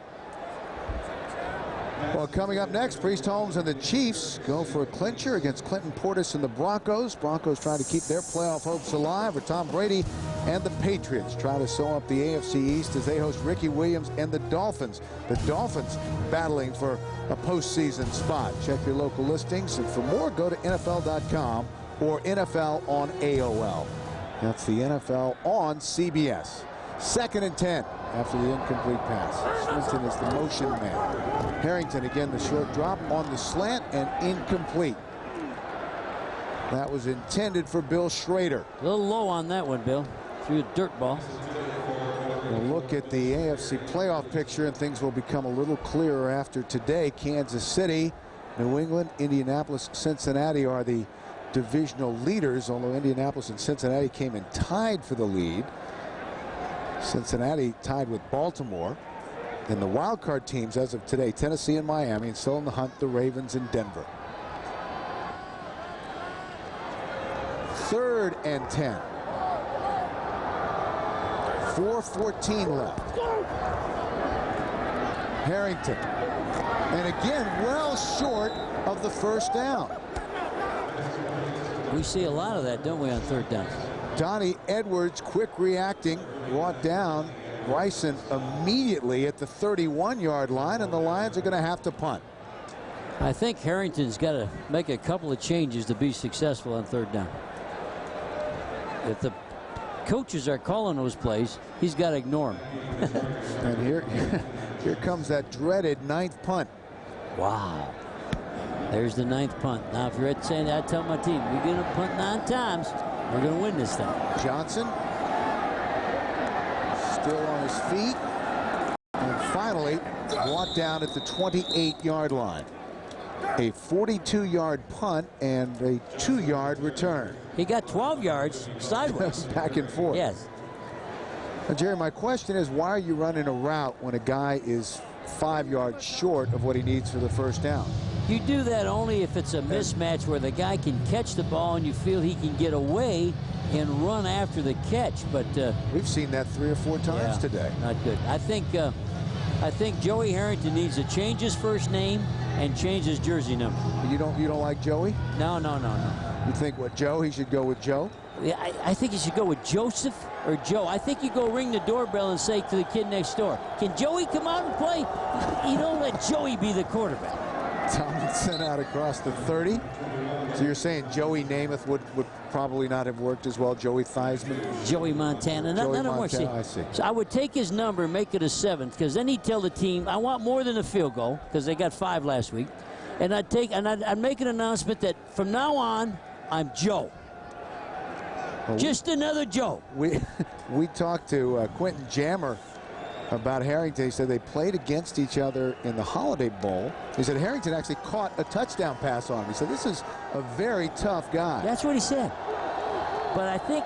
Well, coming up next, Priest Holmes and the Chiefs go for a clincher against Clinton Portis and the Broncos. Broncos trying to keep their playoff hopes alive, with Tom Brady and the Patriots trying to sew up the AFC East as they host Ricky Williams and the Dolphins. The Dolphins battling for a postseason spot. Check your local listings, and for more, go to NFL.com or NFL on AOL. That's the NFL on CBS. 2nd and 10 after the incomplete pass. Swinton is the motion man. Harrington again, the short drop on the slant and incomplete. That was intended for Bill Schrader. A little low on that one, Bill. Threw a dirt ball. We'll look at the AFC playoff picture, and things will become a little clearer after today. Kansas City, New England, Indianapolis, Cincinnati are the divisional leaders, although Indianapolis and Cincinnati came in tied for the lead. Cincinnati tied with Baltimore. And the wild card teams as of today, Tennessee and Miami, and still in the hunt, the Ravens and Denver. 3rd and 10. 4:14 left. Harrington. And again, well short of the first down. We see a lot of that, don't we, on 3rd down? Donnie Edwards quick reacting, brought down Bryson immediately at the 31-yard line, and the Lions are going to have to punt. I think Harrington's got to make a couple of changes to be successful on 3rd down. If the coaches are calling those plays, he's got to ignore them. And here comes that dreaded 9th punt. Wow. There's the 9th punt. Now, if you're at saying, I tell my team, we're going to punt 9 times, we're going to win this thing. Johnson still on his feet, and finally brought down at the 28-yard line. A 42-yard punt and a 2-yard return. He got 12 yards sideways. Back and forth. Yes. Now, Jerry, my question is, why are you running a route when a guy is 5 yards short of what he needs for the first down? You do that only if it's a mismatch where the guy can catch the ball and you feel he can get away and run after the catch. But we've seen that 3 or 4 times today. Not good. I think Joey Harrington needs to change his first name and change his jersey number. You don't like Joey? No. You think what, Joe? He should go with Joe? Yeah, I think you should go with Joseph or Joe. I think you go ring the doorbell and say to the kid next door, can Joey come out and play? You don't let Joey be the quarterback. Tomlinson out across the 30. So you're saying Joey Namath would probably not have worked as well. Joey Theismann? Joey Montana. None of them work. I see. So I would take his number and make it a 7th, because then he'd tell the team, I want more than a field goal, because they got 5 last week. And I'd make an announcement that from now on, I'm Joe. Just another Joe. We talked to Quentin Jammer about Harrington. He said they played against each other in the Holiday Bowl. He said Harrington actually caught a touchdown pass on him. He said this is a very tough guy. That's what he said. But I think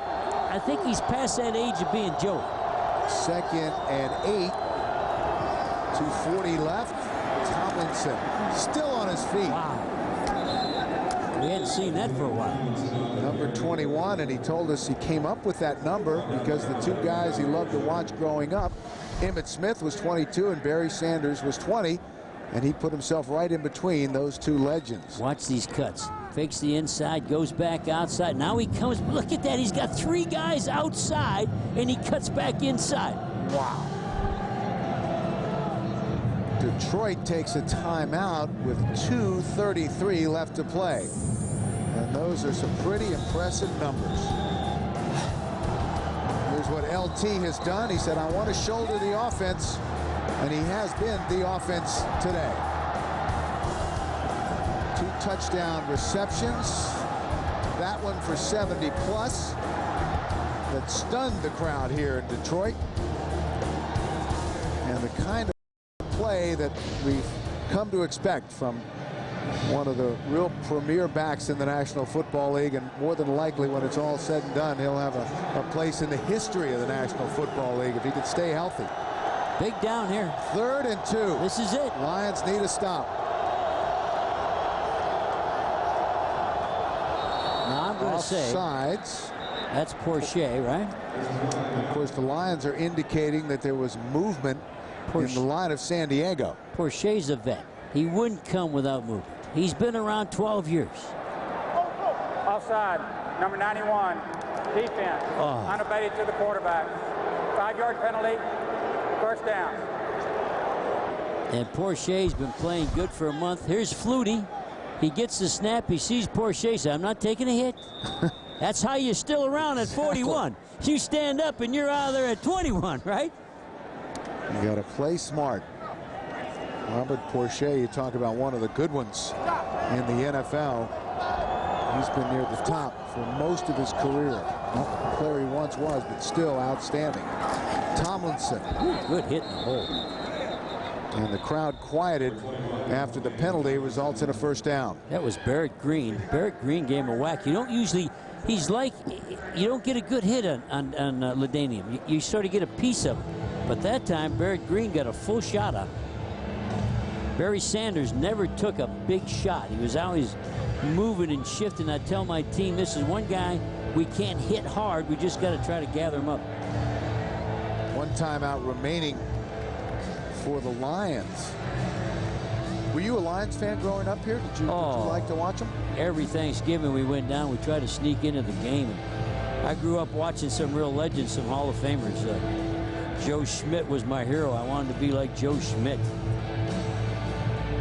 he's past that age of being Joey. 2nd and 8. 2:40 left. Tomlinson still on his feet. Wow. We hadn't seen that for a while. Number 21, and he told us he came up with that number because the 2 guys he loved to watch growing up, Emmitt Smith was 22 and Barry Sanders was 20, and he put himself right in between those 2 legends. Watch these cuts. Fakes the inside, goes back outside. Now he comes. Look at that. He's got 3 guys outside, and he cuts back inside. Wow. Detroit takes a timeout with 2:33 left to play. And those are some pretty impressive numbers. Here's what LT has done. He said, I want to shoulder the offense. And he has been the offense today. 2 touchdown receptions. That one for 70 plus. that stunned the crowd here in Detroit. And the kind of play that we've come to expect from one of the real premier backs in the National Football League, and more than likely when it's all said and done, he'll have a place in the history of the National Football League if he can stay healthy. Big down here. 3rd and 2. This is it. Lions need a stop. Now I'm going to say Offsides. that's Porsche, right? Of course, the Lions are indicating that there was movement in the line of San Diego. Porsche's a vet. He wouldn't come without movement. He's been around 12 years. Offside, number 91, defense, unabated to the quarterback. 5-yard penalty, first down. And Porsche's been playing good for a month. Here's Flutie. He gets the snap. He sees Porsche. Says, I'm not taking a hit. That's how you're still around at 41. You stand up and you're out of there at 21, right? You got to play smart. Robert Porsche, you talk about one of the good ones in the NFL. He's been near the top for most of his career. Not the player he once was, but still outstanding. Tomlinson. Ooh, good hit in the hole. And the crowd quieted after the penalty results in a first down. That was Barrett Green. Barrett Green gave him a whack. You don't usually, he's like, you don't get a good hit on LaDainian. You sort of get a piece of it. But that time, Barrett Green got a full shot on him. Barry Sanders never took a big shot. He was always moving and shifting. I tell my team, this is one guy we can't hit hard. We just got to try to gather him up. One timeout remaining for the Lions. Were you a Lions fan growing up here? Did you like to watch them? Every Thanksgiving we went down, we tried to sneak into the game. And I grew up watching some real legends, some Hall of Famers. Joe Schmidt was my hero. I wanted to be like Joe Schmidt.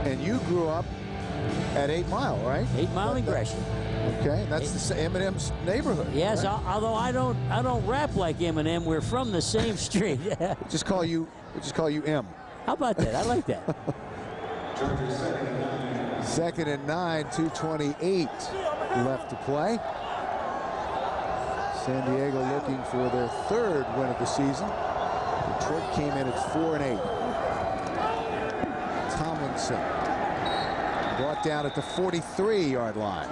And you grew up at 8 Mile, right? 8 Mile in Gresham. Okay, that's the Eminem's neighborhood. Yes, right? Although I don't rap like Eminem. We're from the same street. We'll just call you M. How about that? I like that. 2nd and 9, 2:28 left to play. San Diego looking for their 3rd win of the season. Detroit came in at 4 and 8. Tomlinson brought down at the 43-yard line.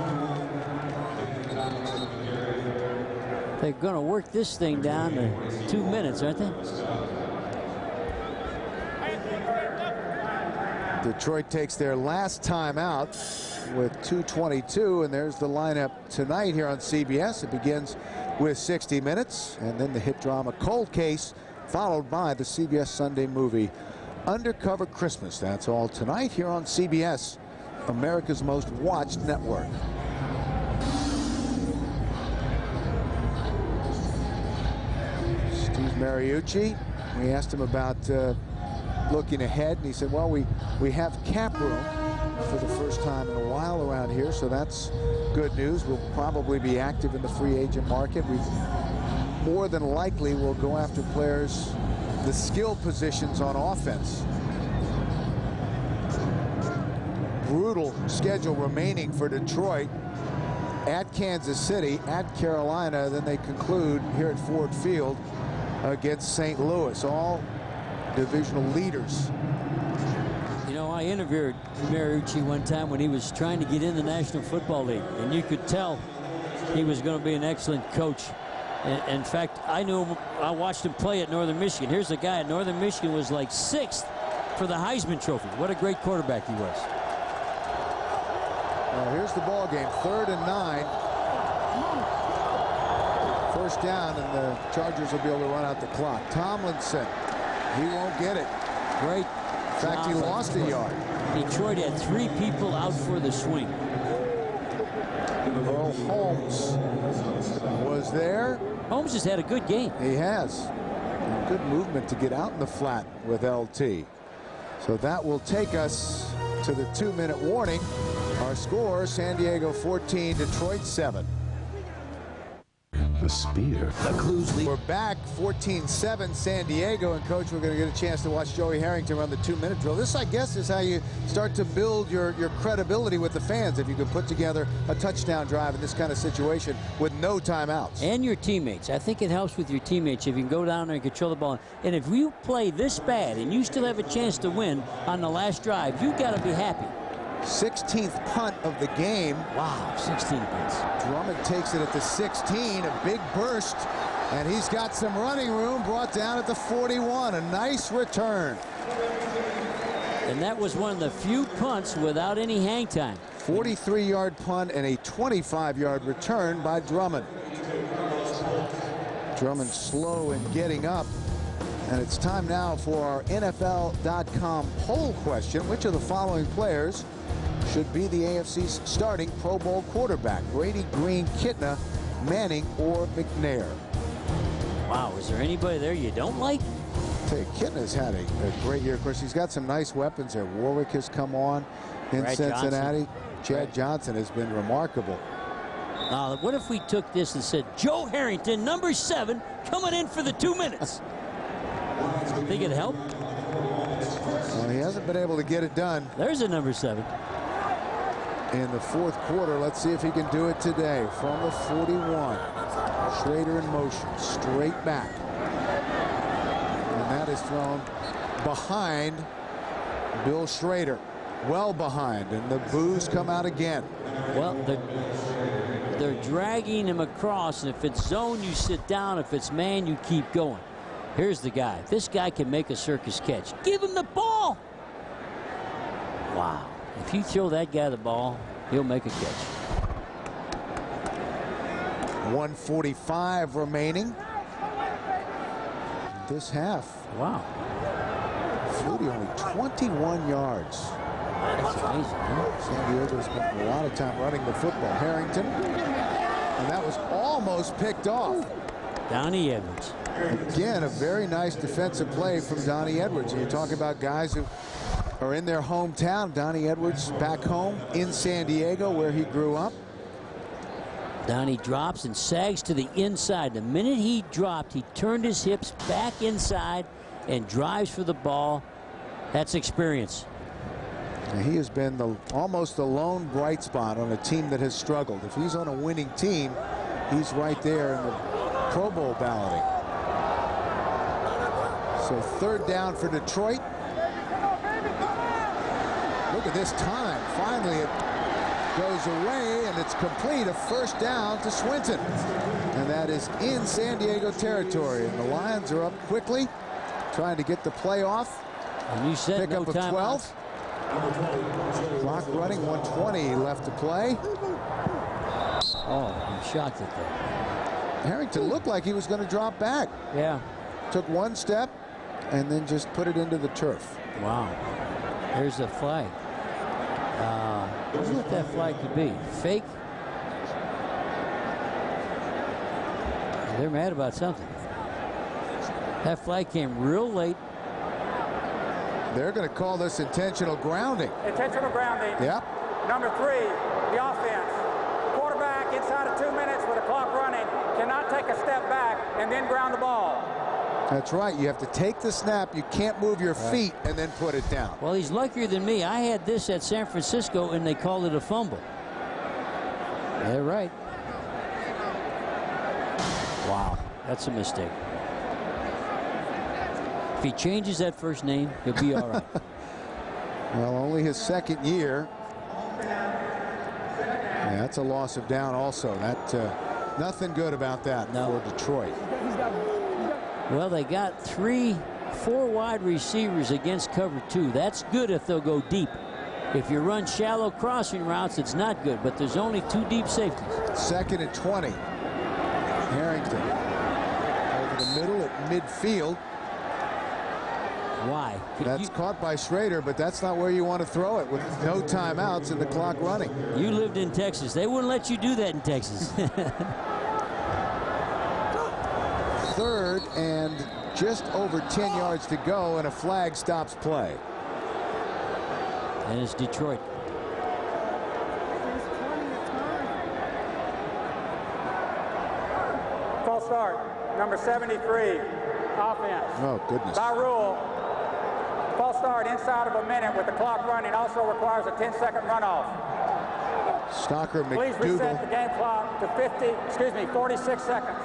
They're going to work this thing down to 2 minutes, aren't they? Detroit takes their last time out with 2:22, and there's the lineup tonight here on CBS. It begins with 60 Minutes, and then the hit drama Cold Case, followed by the CBS Sunday movie Undercover Christmas. That's all tonight here on CBS, America's most watched network. Steve Mariucci, we asked him about looking ahead, and he said, well, we have cap room for the first time in a while around here, so that's good news. We'll probably be active in the free agent market. We more than likely will go after players, the skill positions on offense. Brutal schedule remaining for Detroit. At Kansas City, at Carolina, then they conclude here at Ford Field against St. Louis, all divisional leaders. You know, I interviewed Mariucci one time when he was trying to get in the National Football League, and you could tell he was going to be an excellent coach. In fact, I knew him, I watched him play at Northern Michigan. Here's a guy at Northern Michigan was like 6th for the Heisman Trophy. What a great quarterback he was. Well, here's the ball game, 3rd and 9. First down, and the Chargers will be able to run out the clock. Tomlinson, he won't get it. Great. In fact, he lost a yard. Detroit had 3 people out for the swing. Earl Holmes was there. Holmes has had a good game. He has. Good movement to get out in the flat with LT. So that will take us to the 2-minute warning. Our score, San Diego 14, Detroit 7. The spear. The Clues lead. We're back 14-7 San Diego, and coach, we're going to get a chance to watch Joey Harrington run the 2-minute drill. This, I guess, is how you start to build your credibility with the fans, if you can put together a touchdown drive in this kind of situation with no timeouts. And your teammates. I think it helps with your teammates if you can go down there and control the ball. And if you play this bad and you still have a chance to win on the last drive, you've got to be happy. 16th punt of the game. Wow, 16 punts. Drummond takes it at the 16, a big burst, and he's got some running room, brought down at the 41. A nice return. And that was one of the few punts without any hang time. 43-yard punt and a 25-yard return by Drummond. Drummond slow in getting up. And it's time now for our NFL.com poll question. Which of the following players should be the AFC's starting Pro Bowl quarterback? Brady, Green, Kitna, Manning, or McNair? Wow, is there anybody there you don't like? I tell you, Kitna's had a great year. Of course, he's got some nice weapons there. Warwick has come on in Brad Cincinnati. Johnson. Chad Johnson has been remarkable. What if we took this and said, Joe Harrington, number 7, coming in for the 2 minutes? Think it'd help? Well, he hasn't been able to get it done There's a number 7. in the fourth quarter. Let's see if he can do it today. From the 41, Schrader in motion, straight back. And that is thrown behind Bill Schrader. Well behind, and the boos come out again. Well, they're dragging him across, and if it's zone, you sit down. If it's man, you keep going. Here's the guy. This guy can make a circus catch. Give him the ball. Wow. If you throw that guy the ball, he'll make a catch. 1:45 remaining. This half. Wow. Flutie only 21 yards. That's amazing, huh? San Diego spent a lot of time running the football. Harrington. And that was almost picked off. Donnie Edwards. Again, a very nice defensive play from Donnie Edwards. And you talk about guys who are in their hometown. Donnie Edwards back home in San Diego, where he grew up. Donnie drops and sags to the inside. The minute he dropped, he turned his hips back inside and drives for the ball. That's experience. And he has been almost the lone bright spot on a team that has struggled. If he's on a winning team, he's right there in the Pro Bowl balloting. So third down for Detroit. Look at this time. Finally, it goes away, and it's complete. A first down to Swinton. And that is in San Diego territory. And the Lions are up quickly, trying to get the play off. And you said Pick no up a time 12. Clock running, 1:20 left to play. Oh, I'm shocked at that. Harrington looked like he was going to drop back. Yeah. Took one step and then just put it into the turf. Wow. There's the flag. I wonder what that flag could be. Fake? They're mad about something. That flag came real late. They're going to call this intentional grounding. Intentional grounding. Yep. Number 3, the offense. Quarterback inside of 2 minutes with the clock running cannot take a step back and then ground the ball. That's right. You have to take the snap. You can't move your feet and then put it down. Well, he's luckier than me. I had this at San Francisco, and they called it a fumble. They're right. Wow. That's a mistake. If he changes that first name, he'll be all right. Well, only his second year. Yeah, that's a loss of down also. That nothing good about that for Detroit. Well, they got 4 wide receivers against cover 2. That's good if they'll go deep. If you run shallow crossing routes, it's not good, but there's only 2 deep safeties. 2nd and 20. Harrington over the middle at midfield. Why? That's caught by Schrader, but that's not where you want to throw it with no timeouts and the clock running. You lived in Texas. They wouldn't let you do that in Texas. 3rd and just over 10 yards to go, and a flag stops play. And it's Detroit. number 73, offense. Oh, goodness. By rule, false start inside of a minute with the clock running also requires a 10-second runoff. Stalker Please reset McDougal. the game clock to 46 seconds.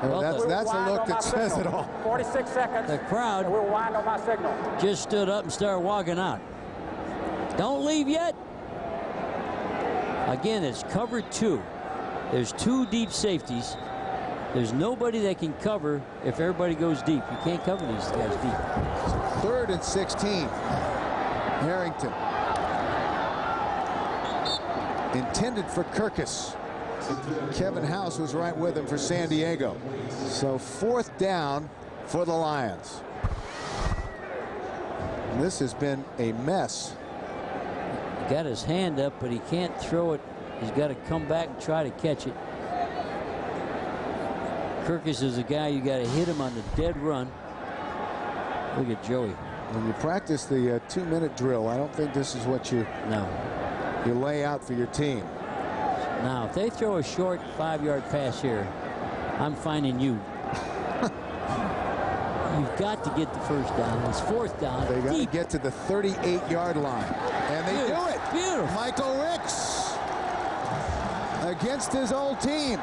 Well, that's We will a wind look on that my says it signal. all. 46 seconds. The crowd and we'll wind on my signal. just stood up and started walking out. Don't leave yet. Again, it's cover 2. There's 2 deep safeties. There's nobody that can cover if everybody goes deep. You can't cover these guys deep. 3rd and 16. Harrington. Intended for Kirkus. Kevin House was right with him for San Diego. So 4th down for the Lions. And this has been a mess. He got his hand up, but he can't throw it. He's got to come back and try to catch it. Kirkus is a guy you got to hit him on the dead run. Look at Joey. When you practice the 2-minute drill, I don't think this is what you lay out for your team. Now, if they throw a short 5-yard pass here, I'm finding you. You've got to get the first down. It's 4th down. They got to get to the 38-yard line. And they do it. Beautiful. Michael Ricks against his old team.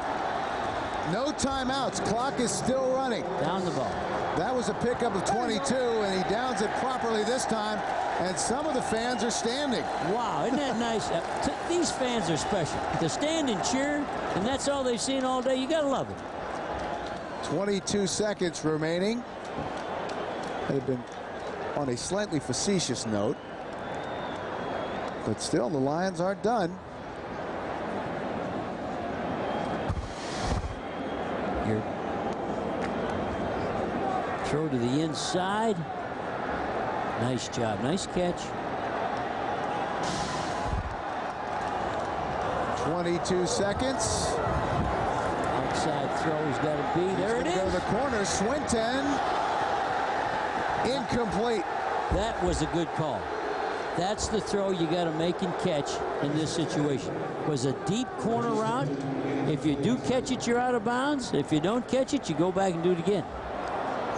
No timeouts. Clock is still running. Down the ball. That was a pickup of 22, and he downs it properly this time. And some of the fans are standing. Wow, isn't that nice? These fans are special. To stand and cheer, and that's all they've seen all day. You got to love it. 22 seconds remaining. That had been on a slightly facetious note. But still, the Lions aren't done. Here. Throw to the inside. Nice job. Nice catch. 22 seconds. Outside throw's got to be. There it Go to is. the corner. Swinton. Incomplete. That was a good call. That's the throw you got to make and catch in this situation. Was a deep corner route. If you do catch it, you're out of bounds. If you don't catch it, you go back and do it again.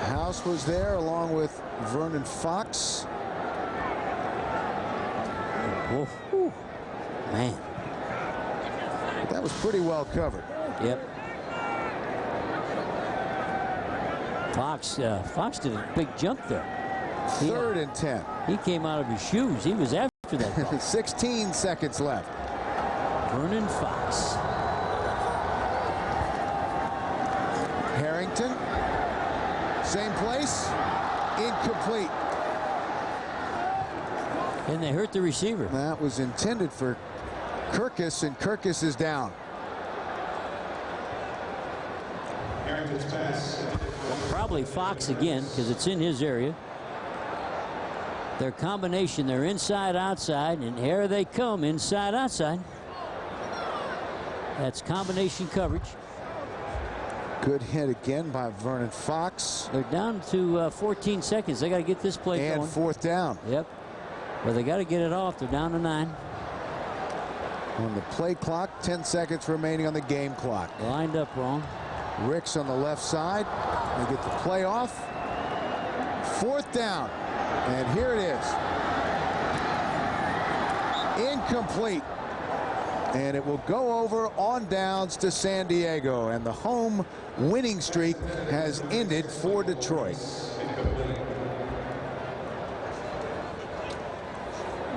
House was there along with Vernon Fox. Whoa. Whew. Man. That was pretty well covered. Yep. Fox did a big jump there. 3rd and 10. He came out of his shoes. He was after that ball. 16 seconds left. Vernon Fox. Harrington. Same place. Incomplete. And they hurt the receiver. That was intended for Kirkus, and Kirkus is down. Probably Fox again, because it's in his area. Their combination, they're inside, outside, and here they come, inside, outside. That's combination coverage. Good hit again by Vernon Fox. They're down to 14 seconds. They got to get this play And going. 4th down. Yep. Well, they got to get it off. They're down to 9. On the play clock, 10 seconds remaining on the game clock. Lined up wrong. Ricks on the left side. They get the play off. 4th down. And here it is. Incomplete. And it will go over on downs to San Diego. And the home winning streak has ended for Detroit.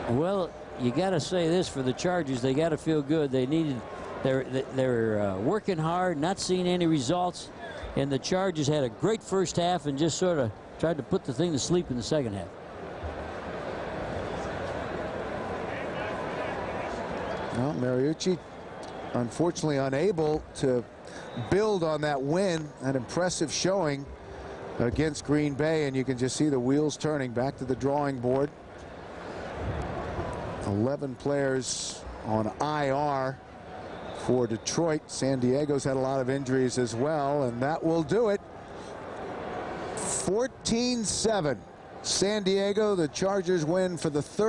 Well, you got to say this for the Chargers. They got to feel good. They needed. They're working hard, not seeing any results. And the Chargers had a great first half and just sort of tried to put the thing to sleep in the second half. Well, Mariucci, unfortunately unable to build on that win, an impressive showing against Green Bay, and you can just see the wheels turning back to the drawing board. 11 players on IR for Detroit. San Diego's had a lot of injuries as well, and that will do it. 14-7. San Diego, the Chargers win for the third.